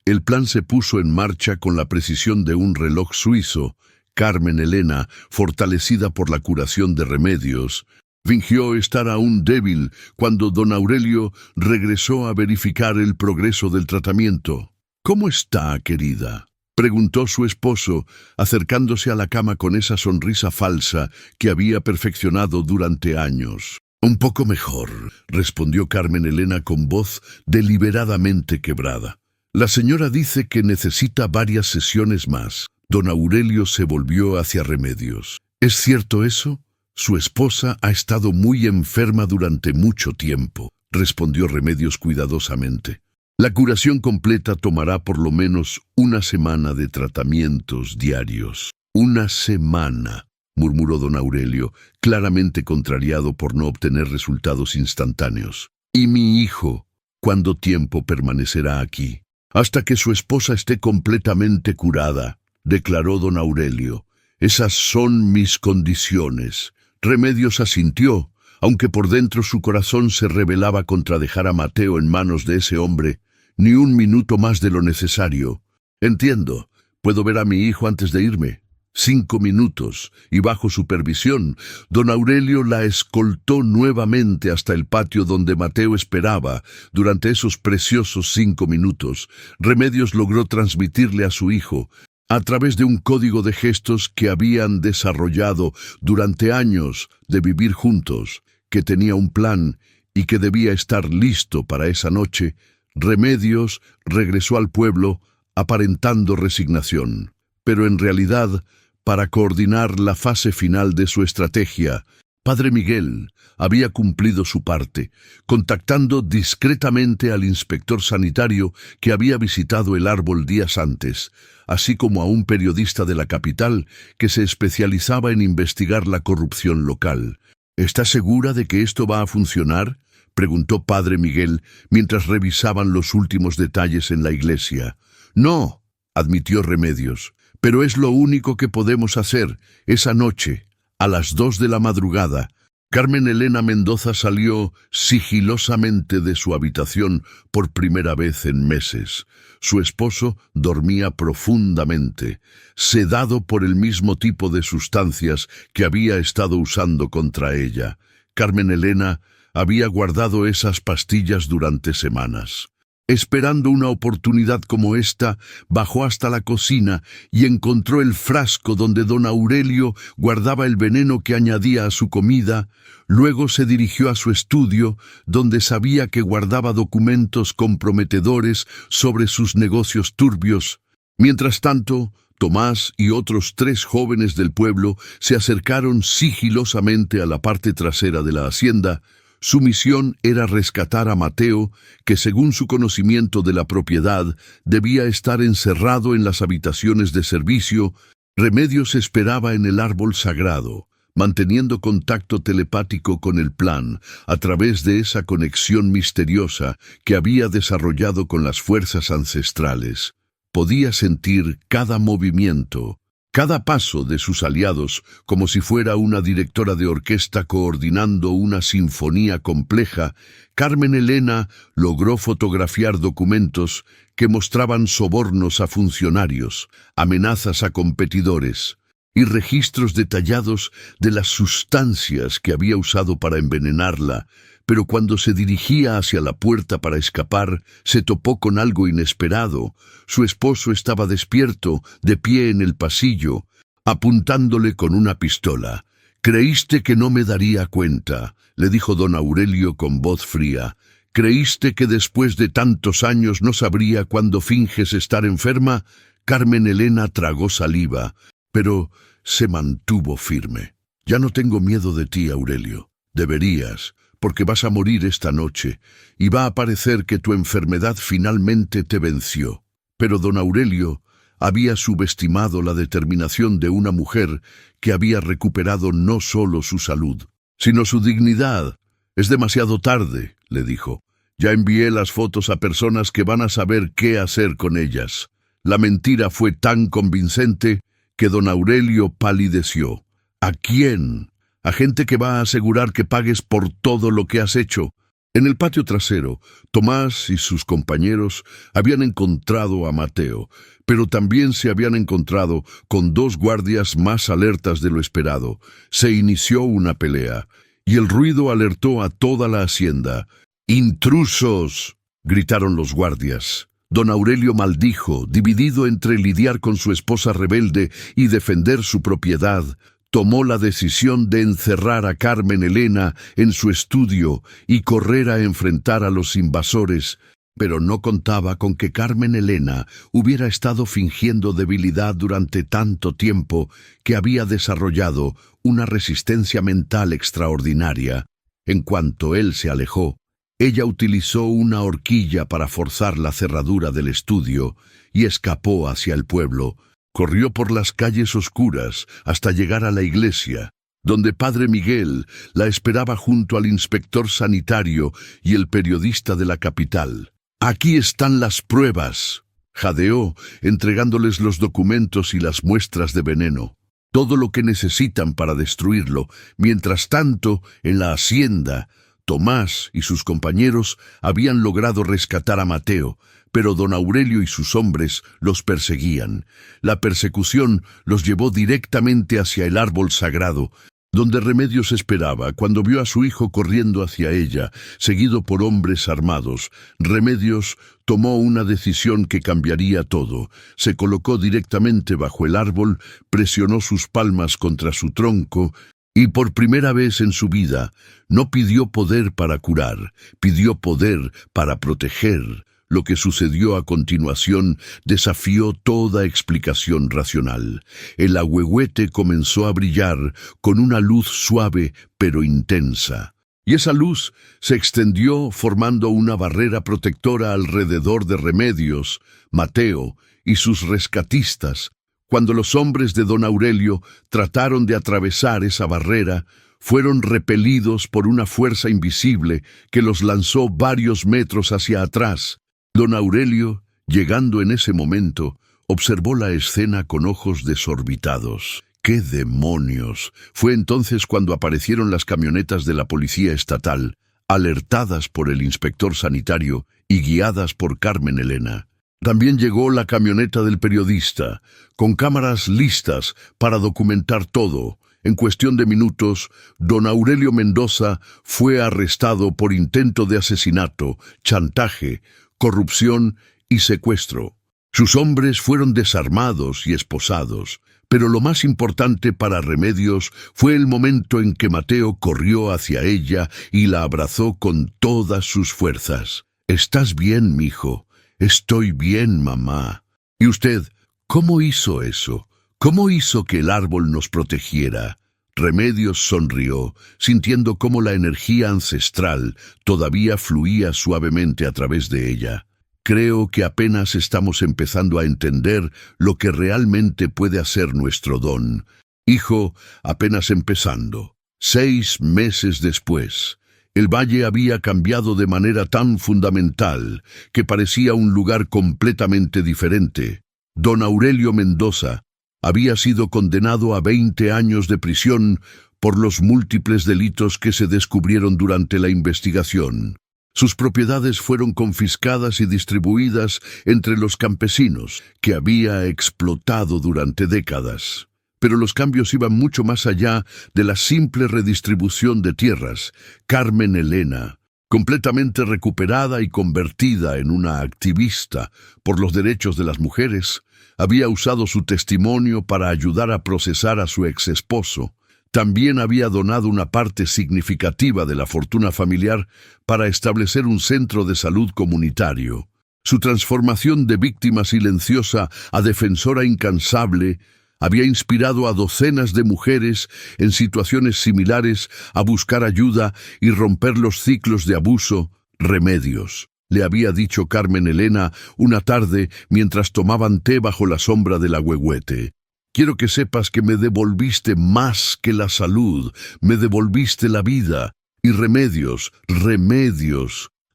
A: El plan se puso en marcha con la precisión de un reloj suizo. Carmen Elena, fortalecida por la curación de Remedios, fingió estar aún débil cuando don Aurelio regresó a verificar el progreso del tratamiento. «¿Cómo está, querida?», preguntó su esposo, acercándose a la cama con esa sonrisa falsa que había perfeccionado durante años. «Un poco mejor», respondió Carmen Elena con voz deliberadamente quebrada. «La señora dice que necesita varias sesiones más». Don Aurelio se volvió hacia Remedios. «¿Es cierto eso? Su esposa ha estado muy enferma durante mucho tiempo», respondió Remedios cuidadosamente. «La curación completa tomará por lo menos una semana de tratamientos diarios». «Una semana», murmuró don Aurelio, claramente contrariado por no obtener resultados instantáneos. «¿Y mi hijo? ¿Cuánto tiempo permanecerá aquí?» «Hasta que su esposa esté completamente curada», declaró don Aurelio. «Esas son mis condiciones». Remedios asintió, aunque por dentro su corazón se rebelaba contra dejar a Mateo en manos de ese hombre. «Ni un minuto más de lo necesario». «Entiendo. ¿Puedo ver a mi hijo antes de irme?» 5 minutos, y bajo supervisión, don Aurelio la escoltó nuevamente hasta el patio donde Mateo esperaba. Durante esos preciosos 5 minutos, Remedios logró transmitirle a su hijo, a través de un código de gestos que habían desarrollado durante años de vivir juntos, que tenía un plan y que debía estar listo para esa noche. Remedios regresó al pueblo aparentando resignación, pero en realidad, para coordinar la fase final de su estrategia, Padre Miguel había cumplido su parte, contactando discretamente al inspector sanitario que había visitado el árbol días antes, así como a un periodista de la capital que se especializaba en investigar la corrupción local. «¿Está segura de que esto va a funcionar?», preguntó Padre Miguel mientras revisaban los últimos detalles en la iglesia. «No», admitió Remedios, «pero es lo único que podemos hacer esa noche, a las 2 de la madrugada». Carmen Elena Mendoza salió sigilosamente de su habitación por primera vez en meses. Su esposo dormía profundamente, sedado por el mismo tipo de sustancias que había estado usando contra ella. Carmen Elena había guardado esas pastillas durante semanas. Esperando una oportunidad como esta, bajó hasta la cocina y encontró el frasco donde don Aurelio guardaba el veneno que añadía a su comida. Luego se dirigió a su estudio, donde sabía que guardaba documentos comprometedores sobre sus negocios turbios. Mientras tanto, Tomás y otros 3 jóvenes del pueblo se acercaron sigilosamente a la parte trasera de la hacienda. Su misión era rescatar a Mateo, que según su conocimiento de la propiedad, debía estar encerrado en las habitaciones de servicio. Remedios esperaba en el árbol sagrado, manteniendo contacto telepático con el plan, a través de esa conexión misteriosa que había desarrollado con las fuerzas ancestrales. Podía sentir cada movimiento, cada paso de sus aliados, como si fuera una directora de orquesta coordinando una sinfonía compleja. Carmen Elena logró fotografiar documentos que mostraban sobornos a funcionarios, amenazas a competidores y registros detallados de las sustancias que había usado para envenenarla. Pero cuando se dirigía hacia la puerta para escapar, se topó con algo inesperado. Su esposo estaba despierto, de pie en el pasillo, apuntándole con una pistola. «Creíste que no me daría cuenta», le dijo don Aurelio con voz fría. «¿Creíste que después de tantos años no sabría cuándo finges estar enferma?» Carmen Elena tragó saliva, pero se mantuvo firme. «Ya no tengo miedo de ti, Aurelio. Deberías, porque vas a morir esta noche, y va a parecer que tu enfermedad finalmente te venció». Pero don Aurelio había subestimado la determinación de una mujer que había recuperado no solo su salud, sino su dignidad. «Es demasiado tarde», le dijo. «Ya envié las fotos a personas que van a saber qué hacer con ellas». La mentira fue tan convincente que don Aurelio palideció. «¿A quién? A gente que va a asegurar que pagues por todo lo que has hecho». En el patio trasero, Tomás y sus compañeros habían encontrado a Mateo, pero también se habían encontrado con 2 guardias más alertas de lo esperado. Se inició una pelea, y el ruido alertó a toda la hacienda. «¡Intrusos!», gritaron los guardias. Don Aurelio maldijo, dividido entre lidiar con su esposa rebelde y defender su propiedad. Tomó la decisión de encerrar a Carmen Elena en su estudio y correr a enfrentar a los invasores, pero no contaba con que Carmen Elena hubiera estado fingiendo debilidad durante tanto tiempo, que había desarrollado una resistencia mental extraordinaria. En cuanto él se alejó, ella utilizó una horquilla para forzar la cerradura del estudio y escapó hacia el pueblo. Corrió por las calles oscuras hasta llegar a la iglesia, donde Padre Miguel la esperaba junto al inspector sanitario y el periodista de la capital. «Aquí están las pruebas», jadeó, entregándoles los documentos y las muestras de veneno. «Todo lo que necesitan para destruirlo». Mientras tanto, en la hacienda, Tomás y sus compañeros habían logrado rescatar a Mateo, pero don Aurelio y sus hombres los perseguían. La persecución los llevó directamente hacia el árbol sagrado, donde Remedios esperaba. Cuando vio a su hijo corriendo hacia ella, seguido por hombres armados, Remedios tomó una decisión que cambiaría todo. Se colocó directamente bajo el árbol, presionó sus palmas contra su tronco, y por primera vez en su vida no pidió poder para curar, pidió poder para proteger. Lo que sucedió a continuación desafió toda explicación racional. El ahuehuete comenzó a brillar con una luz suave pero intensa, y esa luz se extendió formando una barrera protectora alrededor de Remedios, Mateo y sus rescatistas. Cuando los hombres de don Aurelio trataron de atravesar esa barrera, fueron repelidos por una fuerza invisible que los lanzó varios metros hacia atrás. Don Aurelio, llegando en ese momento, observó la escena con ojos desorbitados. ¡Qué demonios! Fue entonces cuando aparecieron las camionetas de la policía estatal, alertadas por el inspector sanitario y guiadas por Carmen Elena. También llegó la camioneta del periodista, con cámaras listas para documentar todo. En cuestión de minutos, don Aurelio Mendoza fue arrestado por intento de asesinato, chantaje, corrupción y secuestro. Sus hombres fueron desarmados y esposados, pero lo más importante para Remedios fue el momento en que Mateo corrió hacia ella y la abrazó con todas sus fuerzas. «¿Estás bien, mijo?» «Estoy bien, mamá». «¿Y usted, cómo hizo eso? ¿Cómo hizo que el árbol nos protegiera?» Remedios sonrió, sintiendo cómo la energía ancestral todavía fluía suavemente a través de ella. «Creo que apenas estamos empezando a entender lo que realmente puede hacer nuestro don. Hijo, apenas empezando». 6 meses después, el valle había cambiado de manera tan fundamental que parecía un lugar completamente diferente. Don Aurelio Mendoza había sido condenado a 20 años de prisión por los múltiples delitos que se descubrieron durante la investigación. Sus propiedades fueron confiscadas y distribuidas entre los campesinos, que había explotado durante décadas. Pero los cambios iban mucho más allá de la simple redistribución de tierras. Carmen Elena, completamente recuperada y convertida en una activista por los derechos de las mujeres, había usado su testimonio para ayudar a procesar a su exesposo. También había donado una parte significativa de la fortuna familiar para establecer un centro de salud comunitario. Su transformación de víctima silenciosa a defensora incansable había inspirado a docenas de mujeres en situaciones similares a buscar ayuda y romper los ciclos de abuso. «Remedios», le había dicho Carmen Elena una tarde mientras tomaban té bajo la sombra del ahuehuete. «Quiero que sepas que me devolviste más que la salud, me devolviste la vida». Y Remedios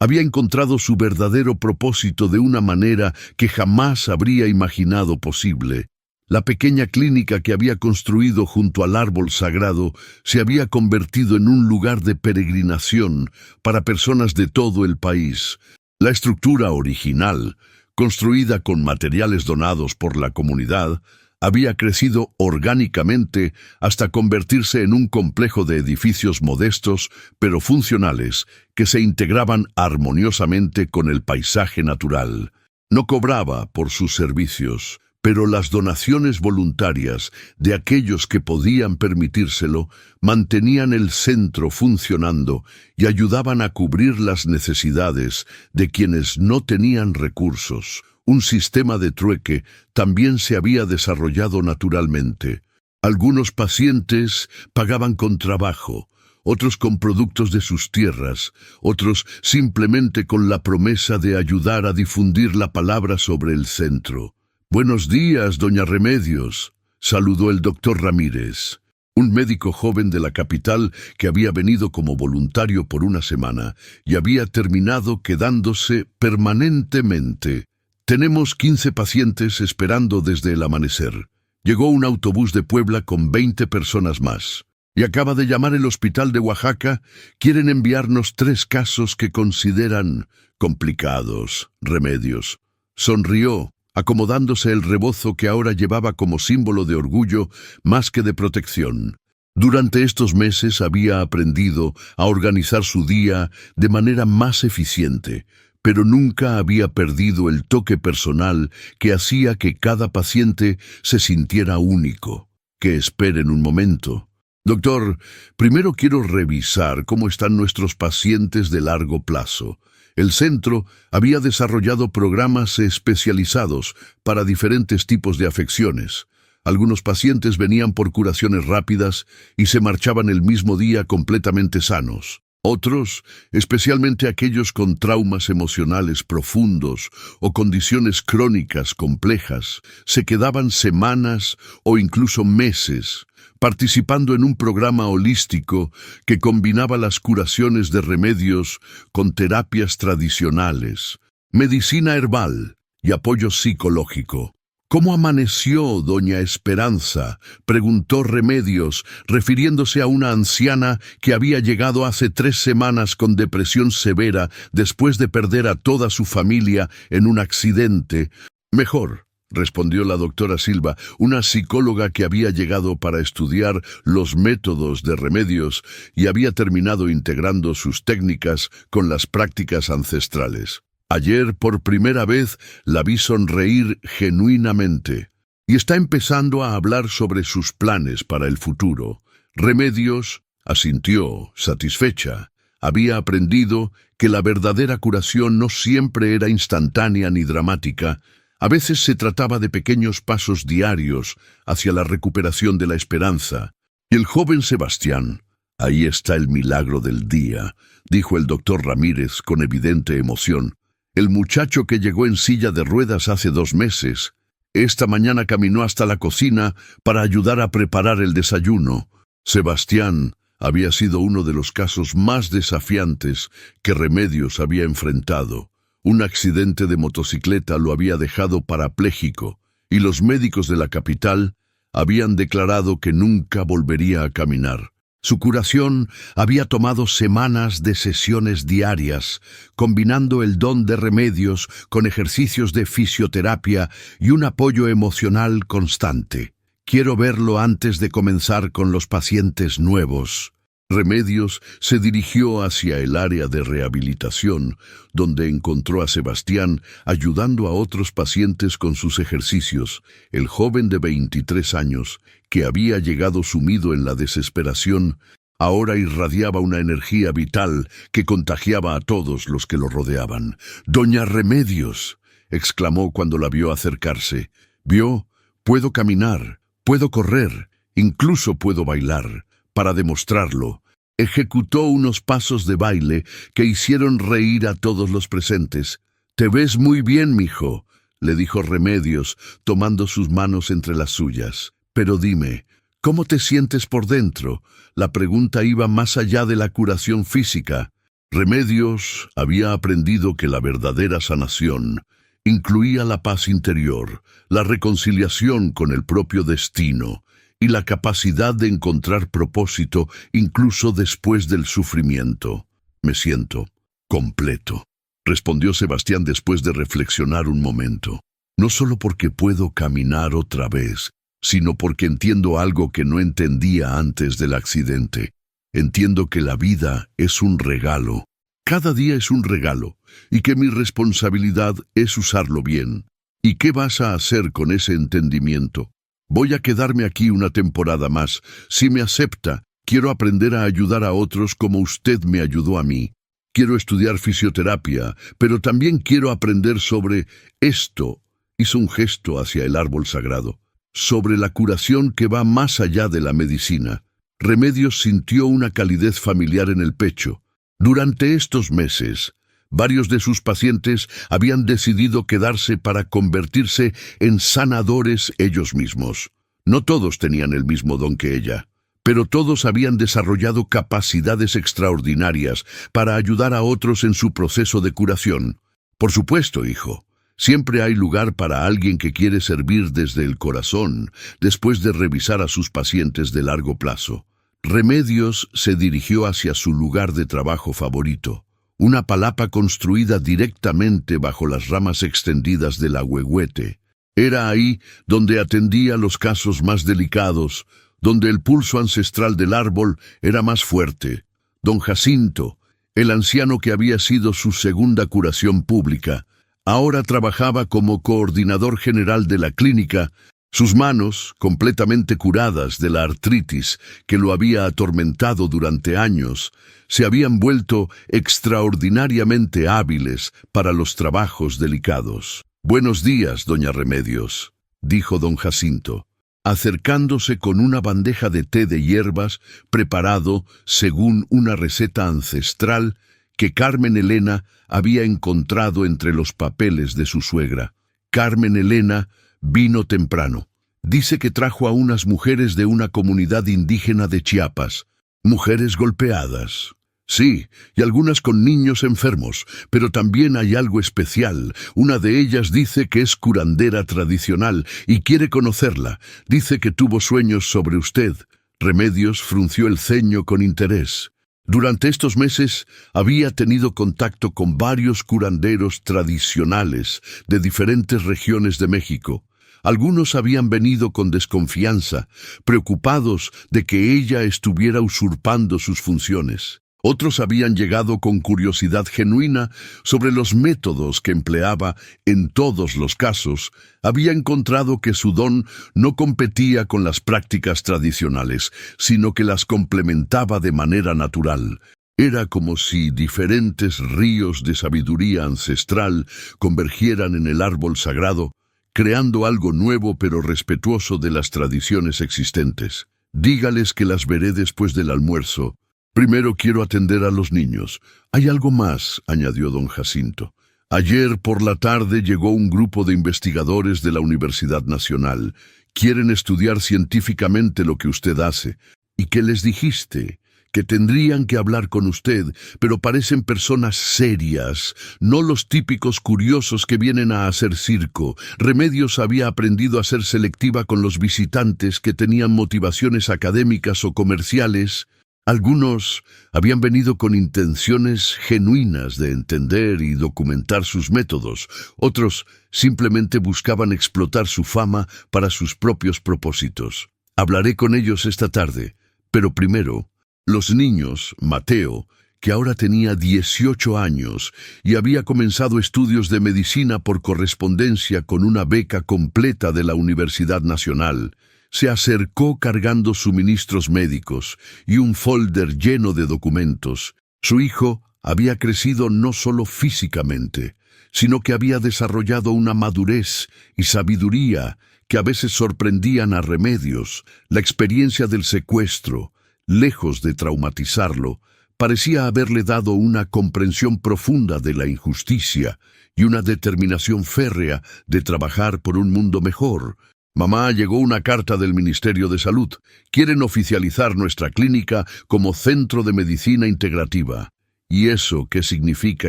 A: había encontrado su verdadero propósito de una manera que jamás habría imaginado posible. La pequeña clínica que había construido junto al árbol sagrado se había convertido en un lugar de peregrinación para personas de todo el país. La estructura original, construida con materiales donados por la comunidad, había crecido orgánicamente hasta convertirse en un complejo de edificios modestos pero funcionales que se integraban armoniosamente con el paisaje natural. No cobraba por sus servicios, pero las donaciones voluntarias de aquellos que podían permitírselo mantenían el centro funcionando y ayudaban a cubrir las necesidades de quienes no tenían recursos. Un sistema de trueque también se había desarrollado naturalmente. Algunos pacientes pagaban con trabajo, otros con productos de sus tierras, otros simplemente con la promesa de ayudar a difundir la palabra sobre el centro. «Buenos días, doña Remedios», saludó el doctor Ramírez, un médico joven de la capital que había venido como voluntario por una semana y había terminado quedándose permanentemente. «Tenemos 15 pacientes esperando desde el amanecer. Llegó un autobús de Puebla con 20 personas más. Y acaba de llamar el hospital de Oaxaca. Quieren enviarnos 3 casos que consideran complicados». Remedios sonrió, acomodándose el rebozo que ahora llevaba como símbolo de orgullo más que de protección. Durante estos meses había aprendido a organizar su día de manera más eficiente, pero nunca había perdido el toque personal que hacía que cada paciente se sintiera único. «Que esperen un momento. Doctor, primero quiero revisar cómo están nuestros pacientes de largo plazo». El centro había desarrollado programas especializados para diferentes tipos de afecciones. Algunos pacientes venían por curaciones rápidas y se marchaban el mismo día completamente sanos. Otros, especialmente aquellos con traumas emocionales profundos o condiciones crónicas complejas, se quedaban semanas o incluso meses participando en un programa holístico que combinaba las curaciones de Remedios con terapias tradicionales, medicina herbal y apoyo psicológico. «¿Cómo amaneció, doña Esperanza?», preguntó Remedios, refiriéndose a una anciana que había llegado hace 3 semanas con depresión severa después de perder a toda su familia en un accidente. «Mejor», respondió la doctora Silva, una psicóloga que había llegado para estudiar los métodos de Remedios y había terminado integrando sus técnicas con las prácticas ancestrales. Ayer, por primera vez, la vi sonreír genuinamente. Y está empezando a hablar sobre sus planes para el futuro. Remedios asintió, satisfecha. Había aprendido que la verdadera curación no siempre era instantánea ni dramática. A veces se trataba de pequeños pasos diarios hacia la recuperación de la esperanza. Y el joven Sebastián, ahí está el milagro del día, dijo el doctor Ramírez con evidente emoción. El muchacho que llegó en silla de ruedas hace 2 meses, esta mañana caminó hasta la cocina para ayudar a preparar el desayuno. Sebastián había sido uno de los casos más desafiantes que Remedios había enfrentado. Un accidente de motocicleta lo había dejado parapléjico y los médicos de la capital habían declarado que nunca volvería a caminar. Su curación había tomado semanas de sesiones diarias, combinando el don de Remedios con ejercicios de fisioterapia y un apoyo emocional constante. Quiero verlo antes de comenzar con los pacientes nuevos. Remedios se dirigió hacia el área de rehabilitación, donde encontró a Sebastián ayudando a otros pacientes con sus ejercicios. El joven de 23 años, que había llegado sumido en la desesperación, ahora irradiaba una energía vital que contagiaba a todos los que lo rodeaban. «¡Doña Remedios!», exclamó cuando la vio acercarse. «¿Vio? Puedo caminar, puedo correr, incluso puedo bailar». Para demostrarlo, ejecutó unos pasos de baile que hicieron reír a todos los presentes. «Te ves muy bien, mijo», le dijo Remedios, tomando sus manos entre las suyas. «Pero dime, ¿cómo te sientes por dentro?». La pregunta iba más allá de la curación física. Remedios había aprendido que la verdadera sanación incluía la paz interior, la reconciliación con el propio destino y la capacidad de encontrar propósito incluso después del sufrimiento. «Me siento completo», respondió Sebastián después de reflexionar un momento. «No solo porque puedo caminar otra vez, sino porque entiendo algo que no entendía antes del accidente. Entiendo que la vida es un regalo. Cada día es un regalo, y que mi responsabilidad es usarlo bien. ¿Y qué vas a hacer con ese entendimiento? Voy a quedarme aquí una temporada más. Si me acepta, quiero aprender a ayudar a otros como usted me ayudó a mí. Quiero estudiar fisioterapia, pero también quiero aprender sobre esto». Hizo un gesto hacia el árbol sagrado. «Sobre la curación que va más allá de la medicina». Remedios sintió una calidez familiar en el pecho. Durante estos meses, varios de sus pacientes habían decidido quedarse para convertirse en sanadores ellos mismos. No todos tenían el mismo don que ella, pero todos habían desarrollado capacidades extraordinarias para ayudar a otros en su proceso de curación. «Por supuesto, hijo. Siempre hay lugar para alguien que quiere servir desde el corazón, después de revisar a sus pacientes de largo plazo». Remedios se dirigió hacia su lugar de trabajo favorito, una palapa construida directamente bajo las ramas extendidas del ahuehuete. Era ahí donde atendía los casos más delicados, donde el pulso ancestral del árbol era más fuerte. Don Jacinto, el anciano que había sido su segunda curación pública, ahora trabajaba como coordinador general de la clínica. Sus manos, completamente curadas de la artritis que lo había atormentado durante años, se habían vuelto extraordinariamente hábiles para los trabajos delicados. «Buenos días, doña Remedios», dijo don Jacinto, acercándose con una bandeja de té de hierbas preparado según una receta ancestral que Carmen Elena había encontrado entre los papeles de su suegra. Carmen Elena vino temprano. Dice que trajo a unas mujeres de una comunidad indígena de Chiapas. Mujeres golpeadas. Sí, y algunas con niños enfermos, pero también hay algo especial. Una de ellas dice que es curandera tradicional y quiere conocerla. Dice que tuvo sueños sobre usted. Remedios frunció el ceño con interés. Durante estos meses había tenido contacto con varios curanderos tradicionales de diferentes regiones de México. Algunos habían venido con desconfianza, preocupados de que ella estuviera usurpando sus funciones. Otros habían llegado con curiosidad genuina sobre los métodos que empleaba. En todos los casos, había encontrado que su don no competía con las prácticas tradicionales, sino que las complementaba de manera natural. Era como si diferentes ríos de sabiduría ancestral convergieran en el árbol sagrado, creando algo nuevo pero respetuoso de las tradiciones existentes. Dígales que las veré después del almuerzo. Primero quiero atender a los niños. Hay algo más, añadió don Jacinto. Ayer por la tarde llegó un grupo de investigadores de la Universidad Nacional. Quieren estudiar científicamente lo que usted hace. ¿Y qué les dijiste? Que tendrían que hablar con usted, pero parecen personas serias, no los típicos curiosos que vienen a hacer circo. Remedios había aprendido a ser selectiva con los visitantes que tenían motivaciones académicas o comerciales. Algunos habían venido con intenciones genuinas de entender y documentar sus métodos. Otros simplemente buscaban explotar su fama para sus propios propósitos. Hablaré con ellos esta tarde, pero primero, los niños, Mateo, que ahora tenía 18 años y había comenzado estudios de medicina por correspondencia con una beca completa de la Universidad Nacional, se acercó cargando suministros médicos y un folder lleno de documentos. Su hijo había crecido no solo físicamente, sino que había desarrollado una madurez y sabiduría que a veces sorprendían a Remedios. La experiencia del secuestro, lejos de traumatizarlo, parecía haberle dado una comprensión profunda de la injusticia y una determinación férrea de trabajar por un mundo mejor. Mamá, llegó una carta del Ministerio de Salud. Quieren oficializar nuestra clínica como centro de medicina integrativa. ¿Y eso qué significa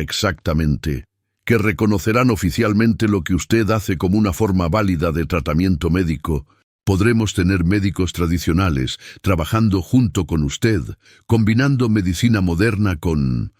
A: exactamente? Que reconocerán oficialmente lo que usted hace como una forma válida de tratamiento médico. Podremos tener médicos tradicionales trabajando junto con usted, combinando medicina moderna con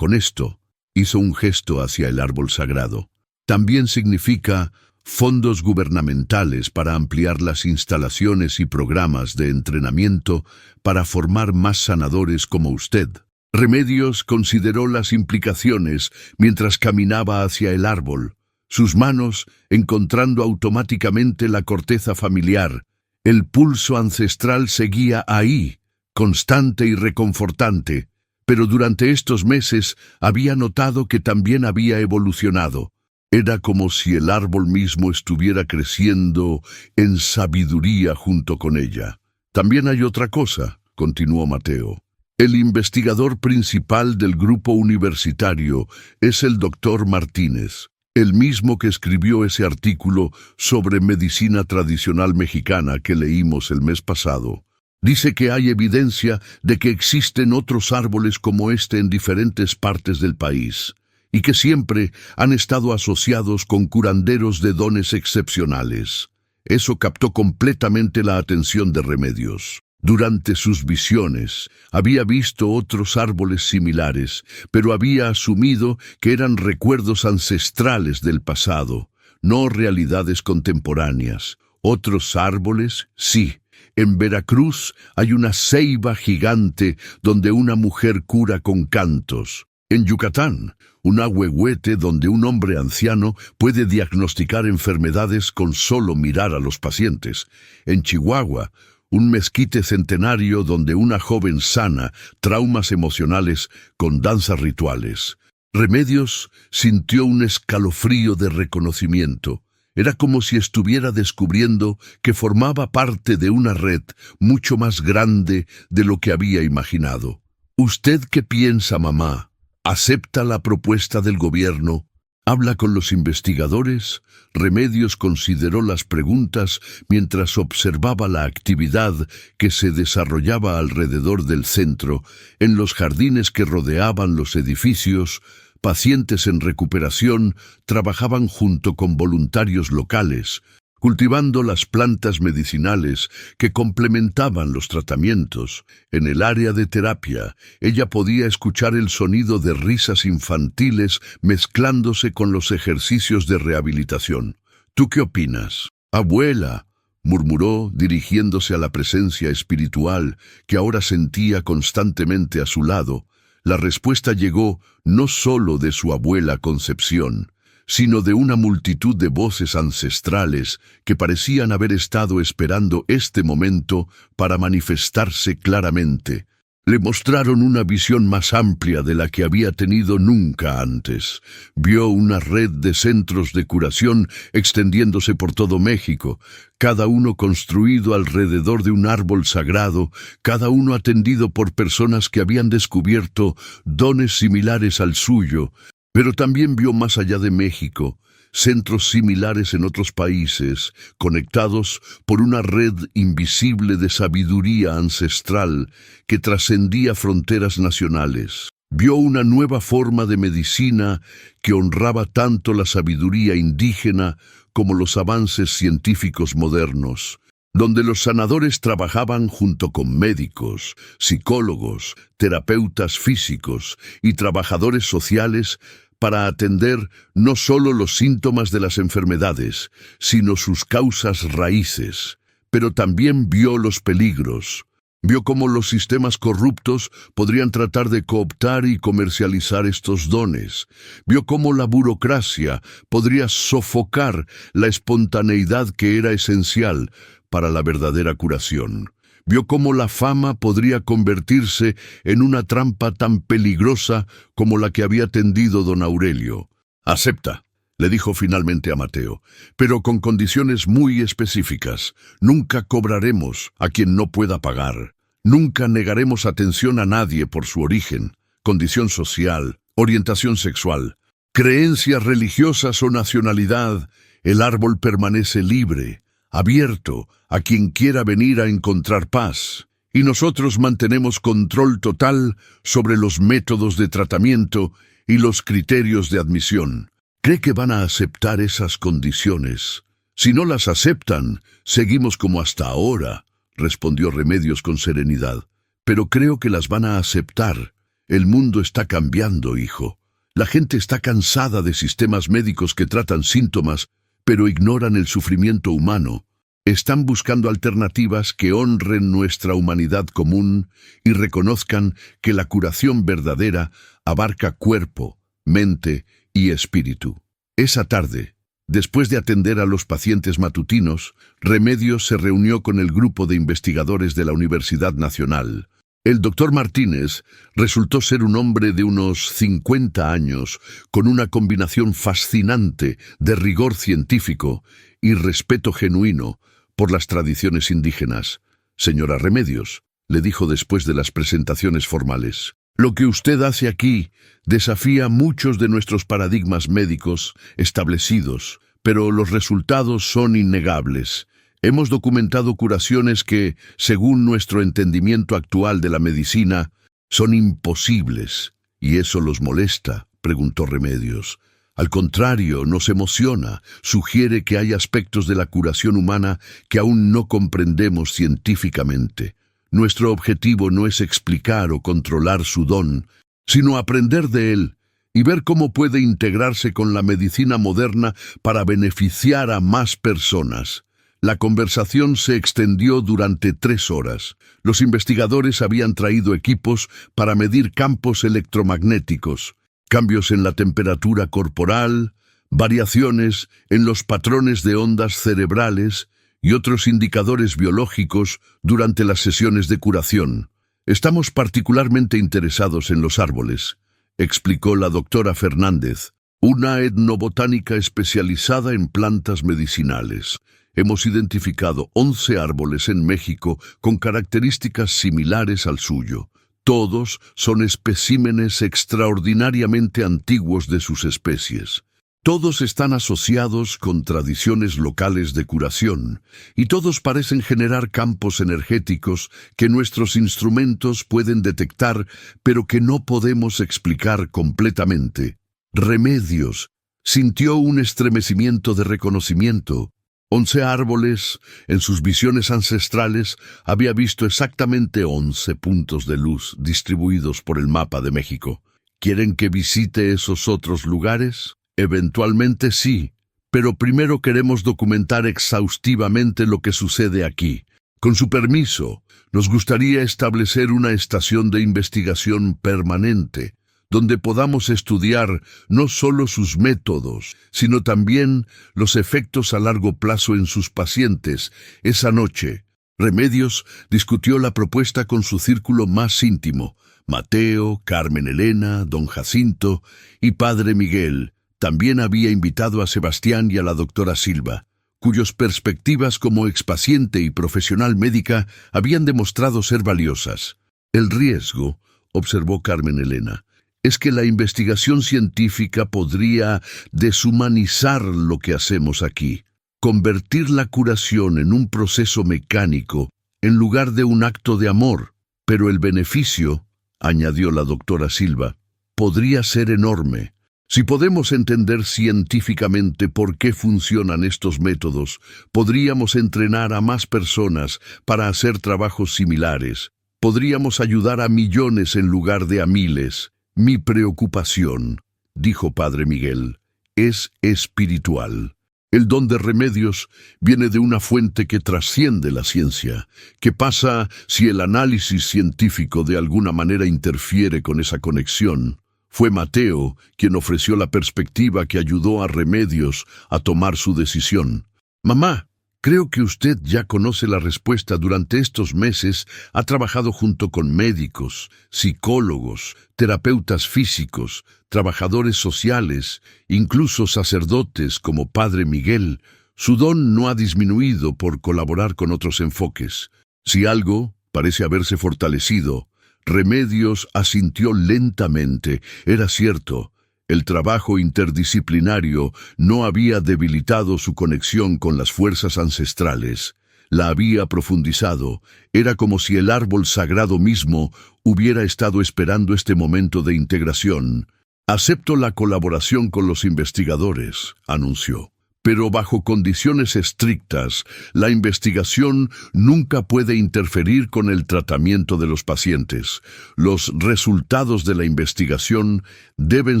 A: esto. Hizo un gesto hacia el árbol sagrado. También significa fondos gubernamentales para ampliar las instalaciones y programas de entrenamiento para formar más sanadores como usted. Remedios consideró las implicaciones mientras caminaba hacia el árbol, sus manos encontrando automáticamente la corteza familiar. El pulso ancestral seguía ahí, constante y reconfortante, pero durante estos meses había notado que también había evolucionado. Era como si el árbol mismo estuviera creciendo en sabiduría junto con ella. También hay otra cosa, continuó Mateo. El investigador principal del grupo universitario es el doctor Martínez, el mismo que escribió ese artículo sobre medicina tradicional mexicana que leímos el mes pasado. Dice que hay evidencia de que existen otros árboles como este en diferentes partes del país, y que siempre han estado asociados con curanderos de dones excepcionales. Eso captó completamente la atención de Remedios. Durante sus visiones, había visto otros árboles similares, pero había asumido que eran recuerdos ancestrales del pasado, no realidades contemporáneas. Otros árboles, sí. En Veracruz hay una ceiba gigante donde una mujer cura con cantos. En Yucatán, un ahuehuete donde un hombre anciano puede diagnosticar enfermedades con solo mirar a los pacientes. En Chihuahua, un mezquite centenario donde una joven sana traumas emocionales con danzas rituales. Remedios sintió un escalofrío de reconocimiento. Era como si estuviera descubriendo que formaba parte de una red mucho más grande de lo que había imaginado. ¿Usted qué piensa, mamá? ¿Acepta la propuesta del gobierno? ¿Habla con los investigadores? Remedios consideró las preguntas mientras observaba la actividad que se desarrollaba alrededor del centro, en los jardines que rodeaban los edificios. Pacientes en recuperación trabajaban junto con voluntarios locales, cultivando las plantas medicinales que complementaban los tratamientos. En el área de terapia, ella podía escuchar el sonido de risas infantiles mezclándose con los ejercicios de rehabilitación. ¿Tú qué opinas? Abuela, murmuró dirigiéndose a la presencia espiritual que ahora sentía constantemente a su lado. La respuesta llegó no solo de su abuela Concepción, sino de una multitud de voces ancestrales que parecían haber estado esperando este momento para manifestarse claramente. Le mostraron una visión más amplia de la que había tenido nunca antes. Vio una red de centros de curación extendiéndose por todo México, cada uno construido alrededor de un árbol sagrado, cada uno atendido por personas que habían descubierto dones similares al suyo. Pero también vio más allá de México, centros similares en otros países, conectados por una red invisible de sabiduría ancestral que trascendía fronteras nacionales. Vio una nueva forma de medicina que honraba tanto la sabiduría indígena como los avances científicos modernos, donde los sanadores trabajaban junto con médicos, psicólogos, terapeutas físicos y trabajadores sociales para atender no solo los síntomas de las enfermedades, sino sus causas raíces. Pero también vio los peligros. Vio cómo los sistemas corruptos podrían tratar de cooptar y comercializar estos dones. Vio cómo la burocracia podría sofocar la espontaneidad que era esencial para la verdadera curación. Vio cómo la fama podría convertirse en una trampa tan peligrosa como la que había tendido don Aurelio. «Acepta», le dijo finalmente a Mateo, «pero con condiciones muy específicas. Nunca cobraremos a quien no pueda pagar. Nunca negaremos atención a nadie por su origen, condición social, orientación sexual, creencias religiosas o nacionalidad. El árbol permanece libre, abierto a quien quiera venir a encontrar paz, y nosotros mantenemos control total sobre los métodos de tratamiento y los criterios de admisión». ¿Cree que van a aceptar esas condiciones? Si no las aceptan, seguimos como hasta ahora, respondió Remedios con serenidad. Pero creo que las van a aceptar. El mundo está cambiando, hijo. La gente está cansada de sistemas médicos que tratan síntomas, pero ignoran el sufrimiento humano. Están buscando alternativas que honren nuestra humanidad común y reconozcan que la curación verdadera abarca cuerpo, mente y espíritu. Esa tarde, después de atender a los pacientes matutinos, Remedios se reunió con el grupo de investigadores de la Universidad Nacional. El doctor Martínez resultó ser un hombre de unos 50 años, con una combinación fascinante de rigor científico y respeto genuino por las tradiciones indígenas. «Señora Remedios», le dijo después de las presentaciones formales, «lo que usted hace aquí desafía muchos de nuestros paradigmas médicos establecidos, pero los resultados son innegables. Hemos documentado curaciones que, según nuestro entendimiento actual de la medicina, son imposibles». «¿Y eso los molesta?», preguntó Remedios. «Al contrario, nos emociona, sugiere que hay aspectos de la curación humana que aún no comprendemos científicamente. Nuestro objetivo no es explicar o controlar su don, sino aprender de él y ver cómo puede integrarse con la medicina moderna para beneficiar a más personas». La conversación se extendió durante 3 horas. Los investigadores habían traído equipos para medir campos electromagnéticos, cambios en la temperatura corporal, variaciones en los patrones de ondas cerebrales y otros indicadores biológicos durante las sesiones de curación. «Estamos particularmente interesados en los árboles», explicó la doctora Fernández, una etnobotánica especializada en plantas medicinales. «Hemos identificado 11 árboles en México con características similares al suyo. Todos son especímenes extraordinariamente antiguos de sus especies. Todos están asociados con tradiciones locales de curación, y todos parecen generar campos energéticos que nuestros instrumentos pueden detectar, pero que no podemos explicar completamente». Remedios sintió un estremecimiento de reconocimiento. 11 árboles, en sus visiones ancestrales, había visto exactamente 11 puntos de luz distribuidos por el mapa de México. ¿Quieren que visite esos otros lugares? Eventualmente sí, pero primero queremos documentar exhaustivamente lo que sucede aquí. Con su permiso, nos gustaría establecer una estación de investigación permanente, donde podamos estudiar no solo sus métodos, sino también los efectos a largo plazo en sus pacientes. Esa noche, Remedios discutió la propuesta con su círculo más íntimo: Mateo, Carmen Elena, don Jacinto y padre Miguel. También había invitado a Sebastián y a la doctora Silva, cuyas perspectivas como expaciente y profesional médica habían demostrado ser valiosas. El riesgo, observó Carmen Elena, es que la investigación científica podría deshumanizar lo que hacemos aquí, convertir la curación en un proceso mecánico en lugar de un acto de amor. Pero el beneficio, añadió la doctora Silva, podría ser enorme. Si podemos entender científicamente por qué funcionan estos métodos, podríamos entrenar a más personas para hacer trabajos similares. Podríamos ayudar a millones en lugar de a miles. Mi preocupación, dijo padre Miguel, es espiritual. El don de Remedios viene de una fuente que trasciende la ciencia. ¿Qué pasa si el análisis científico de alguna manera interfiere con esa conexión? Fue Mateo quien ofreció la perspectiva que ayudó a Remedios a tomar su decisión. Mamá, creo que usted ya conoce la respuesta. Durante estos meses ha trabajado junto con médicos, psicólogos, terapeutas físicos, trabajadores sociales, incluso sacerdotes como padre Miguel. Su don no ha disminuido por colaborar con otros enfoques. Si algo parece haberse fortalecido, Remedios asintió lentamente. Era cierto, el trabajo interdisciplinario no había debilitado su conexión con las fuerzas ancestrales. La había profundizado. Era como si el árbol sagrado mismo hubiera estado esperando este momento de integración. Acepto la colaboración con los investigadores, anunció. Pero bajo condiciones estrictas, la investigación nunca puede interferir con el tratamiento de los pacientes. Los resultados de la investigación deben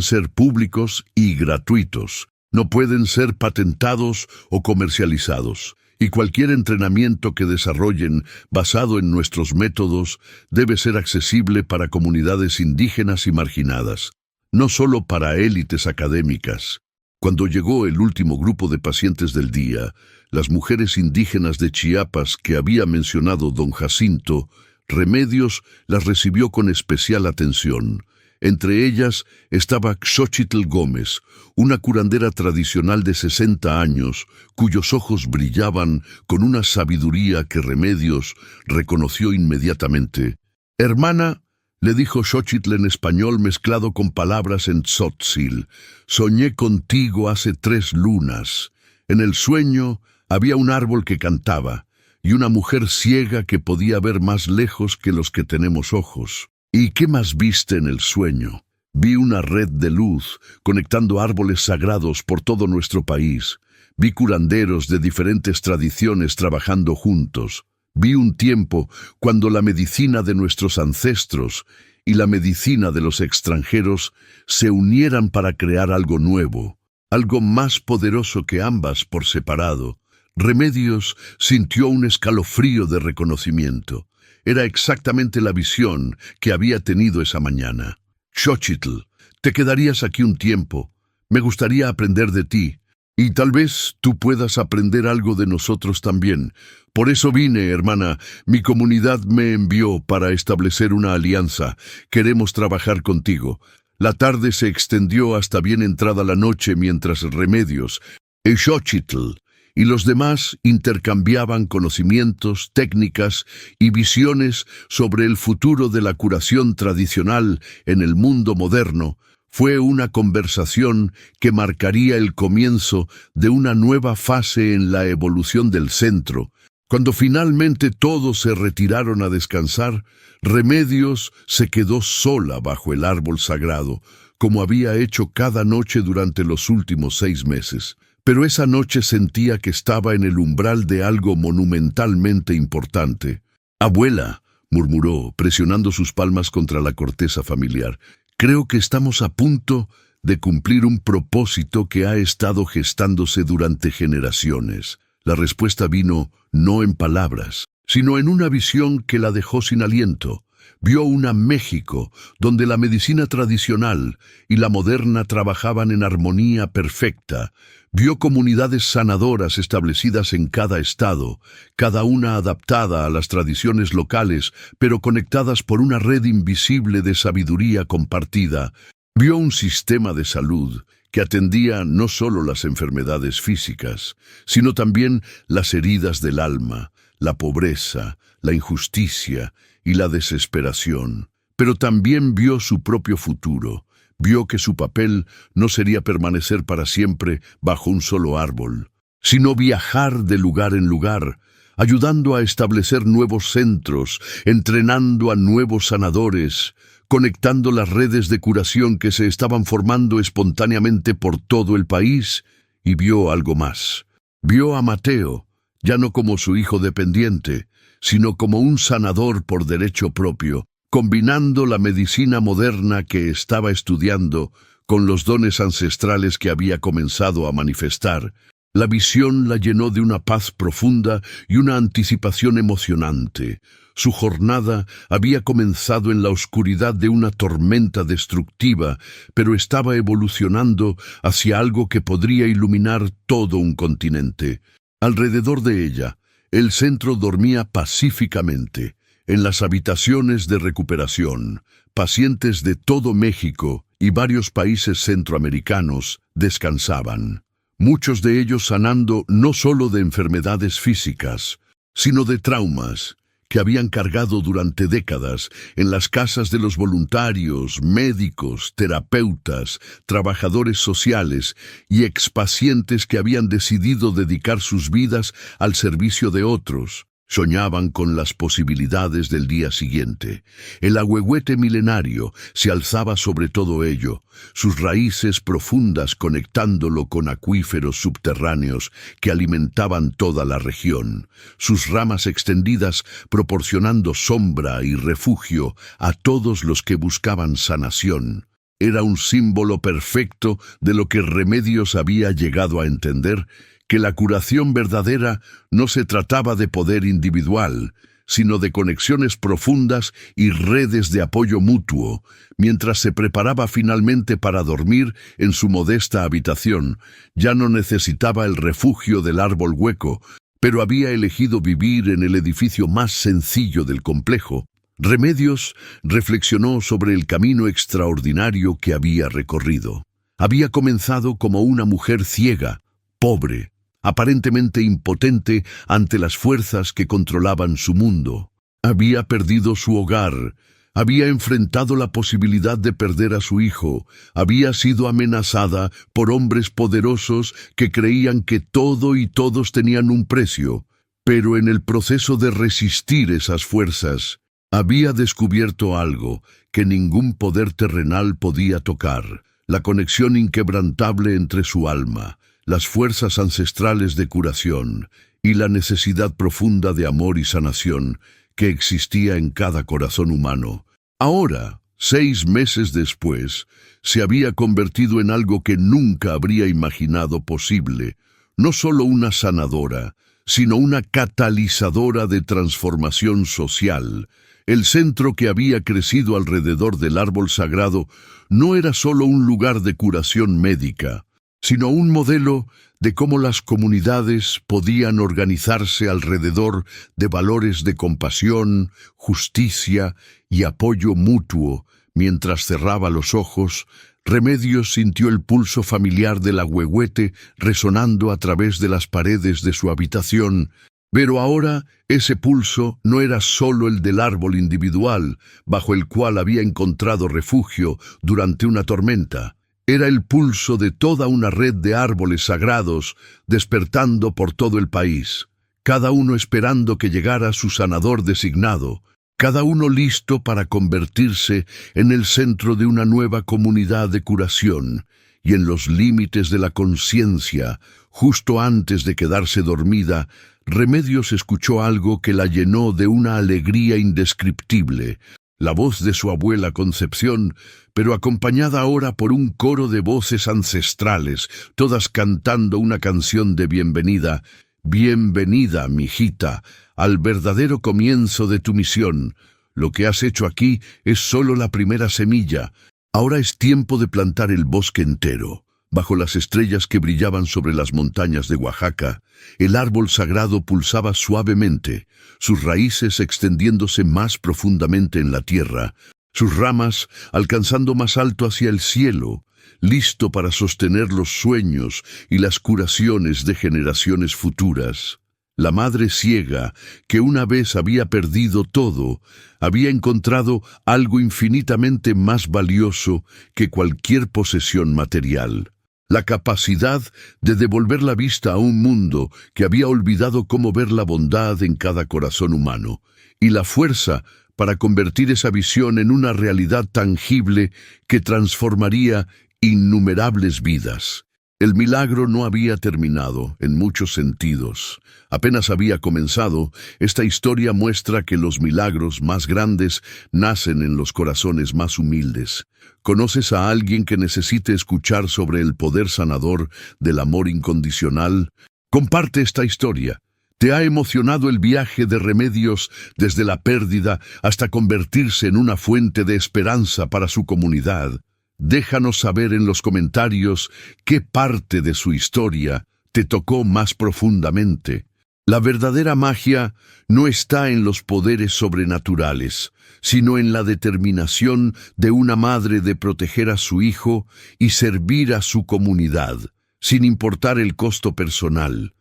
A: ser públicos y gratuitos. No pueden ser patentados o comercializados. Y cualquier entrenamiento que desarrollen basado en nuestros métodos debe ser accesible para comunidades indígenas y marginadas, no solo para élites académicas. Cuando llegó el último grupo de pacientes del día, las mujeres indígenas de Chiapas que había mencionado don Jacinto, Remedios las recibió con especial atención. Entre ellas estaba Xochitl Gómez, una curandera tradicional de 60 años, cuyos ojos brillaban con una sabiduría que Remedios reconoció inmediatamente. «Hermana», le dijo Xochitl en español mezclado con palabras en tzotsil, «soñé contigo hace 3 lunas. En el sueño había un árbol que cantaba y una mujer ciega que podía ver más lejos que los que tenemos ojos. ¿Y qué más viste en el sueño? Vi una red de luz conectando árboles sagrados por todo nuestro país. Vi curanderos de diferentes tradiciones trabajando juntos. Vi un tiempo cuando la medicina de nuestros ancestros y la medicina de los extranjeros se unieran para crear algo nuevo, algo más poderoso que ambas por separado». Remedios sintió un escalofrío de reconocimiento. Era exactamente la visión que había tenido esa mañana. «Xochitl, te quedarías aquí un tiempo. Me gustaría aprender de ti. Y tal vez tú puedas aprender algo de nosotros también. Por eso vine, hermana. Mi comunidad me envió para establecer una alianza. Queremos trabajar contigo». La tarde se extendió hasta bien entrada la noche mientras Remedios, Xochitl y los demás intercambiaban conocimientos, técnicas y visiones sobre el futuro de la curación tradicional en el mundo moderno. Fue una conversación que marcaría el comienzo de una nueva fase en la evolución del centro. Cuando finalmente todos se retiraron a descansar, Remedios se quedó sola bajo el árbol sagrado, como había hecho cada noche durante los últimos 6 meses. Pero esa noche sentía que estaba en el umbral de algo monumentalmente importante. «Abuela», murmuró, presionando sus palmas contra la corteza familiar, «creo que estamos a punto de cumplir un propósito que ha estado gestándose durante generaciones». La respuesta vino no en palabras, sino en una visión que la dejó sin aliento. Vio una México donde la medicina tradicional y la moderna trabajaban en armonía perfecta. Vio comunidades sanadoras establecidas en cada estado, cada una adaptada a las tradiciones locales, pero conectadas por una red invisible de sabiduría compartida. Vio un sistema de salud que atendía no solo las enfermedades físicas, sino también las heridas del alma, la pobreza, la injusticia y la desesperación. Pero también vio su propio futuro. Vio que su papel no sería permanecer para siempre bajo un solo árbol, sino viajar de lugar en lugar, ayudando a establecer nuevos centros, entrenando a nuevos sanadores, conectando las redes de curación que se estaban formando espontáneamente por todo el país. Y vio algo más. Vio a Mateo, ya no como su hijo dependiente, sino como un sanador por derecho propio, combinando la medicina moderna que estaba estudiando con los dones ancestrales que había comenzado a manifestar. La visión la llenó de una paz profunda y una anticipación emocionante. Su jornada había comenzado en la oscuridad de una tormenta destructiva, pero estaba evolucionando hacia algo que podría iluminar todo un continente. Alrededor de ella, el centro dormía pacíficamente. En las habitaciones de recuperación, pacientes de todo México y varios países centroamericanos descansaban. Muchos de ellos sanando no solo de enfermedades físicas, sino de traumas que habían cargado durante décadas en las casas de los voluntarios, médicos, terapeutas, trabajadores sociales y expacientes que habían decidido dedicar sus vidas al servicio de otros. Soñaban con las posibilidades del día siguiente. El ahuehuete milenario se alzaba sobre todo ello, sus raíces profundas conectándolo con acuíferos subterráneos que alimentaban toda la región, sus ramas extendidas proporcionando sombra y refugio a todos los que buscaban sanación. Era un símbolo perfecto de lo que Remedios había llegado a entender, que la curación verdadera no se trataba de poder individual, sino de conexiones profundas y redes de apoyo mutuo. Mientras se preparaba finalmente para dormir en su modesta habitación, ya no necesitaba el refugio del árbol hueco, pero había elegido vivir en el edificio más sencillo del complejo. Remedios reflexionó sobre el camino extraordinario que había recorrido. Había comenzado como una mujer ciega, pobre, aparentemente impotente ante las fuerzas que controlaban su mundo. Había perdido su hogar, había enfrentado la posibilidad de perder a su hijo, había sido amenazada por hombres poderosos que creían que todo y todos tenían un precio, pero en el proceso de resistir esas fuerzas, había descubierto algo que ningún poder terrenal podía tocar, la conexión inquebrantable entre su alma, las fuerzas ancestrales de curación y la necesidad profunda de amor y sanación que existía en cada corazón humano. Ahora, 6 meses después, se había convertido en algo que nunca habría imaginado posible, no solo una sanadora, sino una catalizadora de transformación social. El centro que había crecido alrededor del árbol sagrado no era solo un lugar de curación médica, sino un modelo de cómo las comunidades podían organizarse alrededor de valores de compasión, justicia y apoyo mutuo. Mientras cerraba los ojos, Remedios sintió el pulso familiar del ahuehuete resonando a través de las paredes de su habitación. Pero ahora ese pulso no era solo el del árbol individual bajo el cual había encontrado refugio durante una tormenta. Era el pulso de toda una red de árboles sagrados despertando por todo el país, cada uno esperando que llegara su sanador designado, cada uno listo para convertirse en el centro de una nueva comunidad de curación. Y en los límites de la conciencia, justo antes de quedarse dormida, Remedios escuchó algo que la llenó de una alegría indescriptible. La voz de su abuela Concepción, pero acompañada ahora por un coro de voces ancestrales, todas cantando una canción de bienvenida. Bienvenida, mijita, al verdadero comienzo de tu misión. Lo que has hecho aquí es solo la primera semilla. Ahora es tiempo de plantar el bosque entero. Bajo las estrellas que brillaban sobre las montañas de Oaxaca, el árbol sagrado pulsaba suavemente, sus raíces extendiéndose más profundamente en la tierra, sus ramas alcanzando más alto hacia el cielo, listo para sostener los sueños y las curaciones de generaciones futuras. La madre ciega, que una vez había perdido todo, había encontrado algo infinitamente más valioso que cualquier posesión material: la capacidad de devolver la vista a un mundo que había olvidado cómo ver la bondad en cada corazón humano, y la fuerza para convertir esa visión en una realidad tangible que transformaría innumerables vidas. El milagro no había terminado, en muchos sentidos. Apenas había comenzado. Esta historia muestra que los milagros más grandes nacen en los corazones más humildes. ¿Conoces a alguien que necesite escuchar sobre el poder sanador del amor incondicional? Comparte esta historia. ¿Te ha emocionado el viaje de remedios desde la pérdida hasta convertirse en una fuente de esperanza para su comunidad? Déjanos saber en los comentarios qué parte de su historia te tocó más profundamente. La verdadera magia no está en los poderes sobrenaturales, sino en la determinación de una madre de proteger a su hijo y servir a su comunidad, sin importar el costo personal.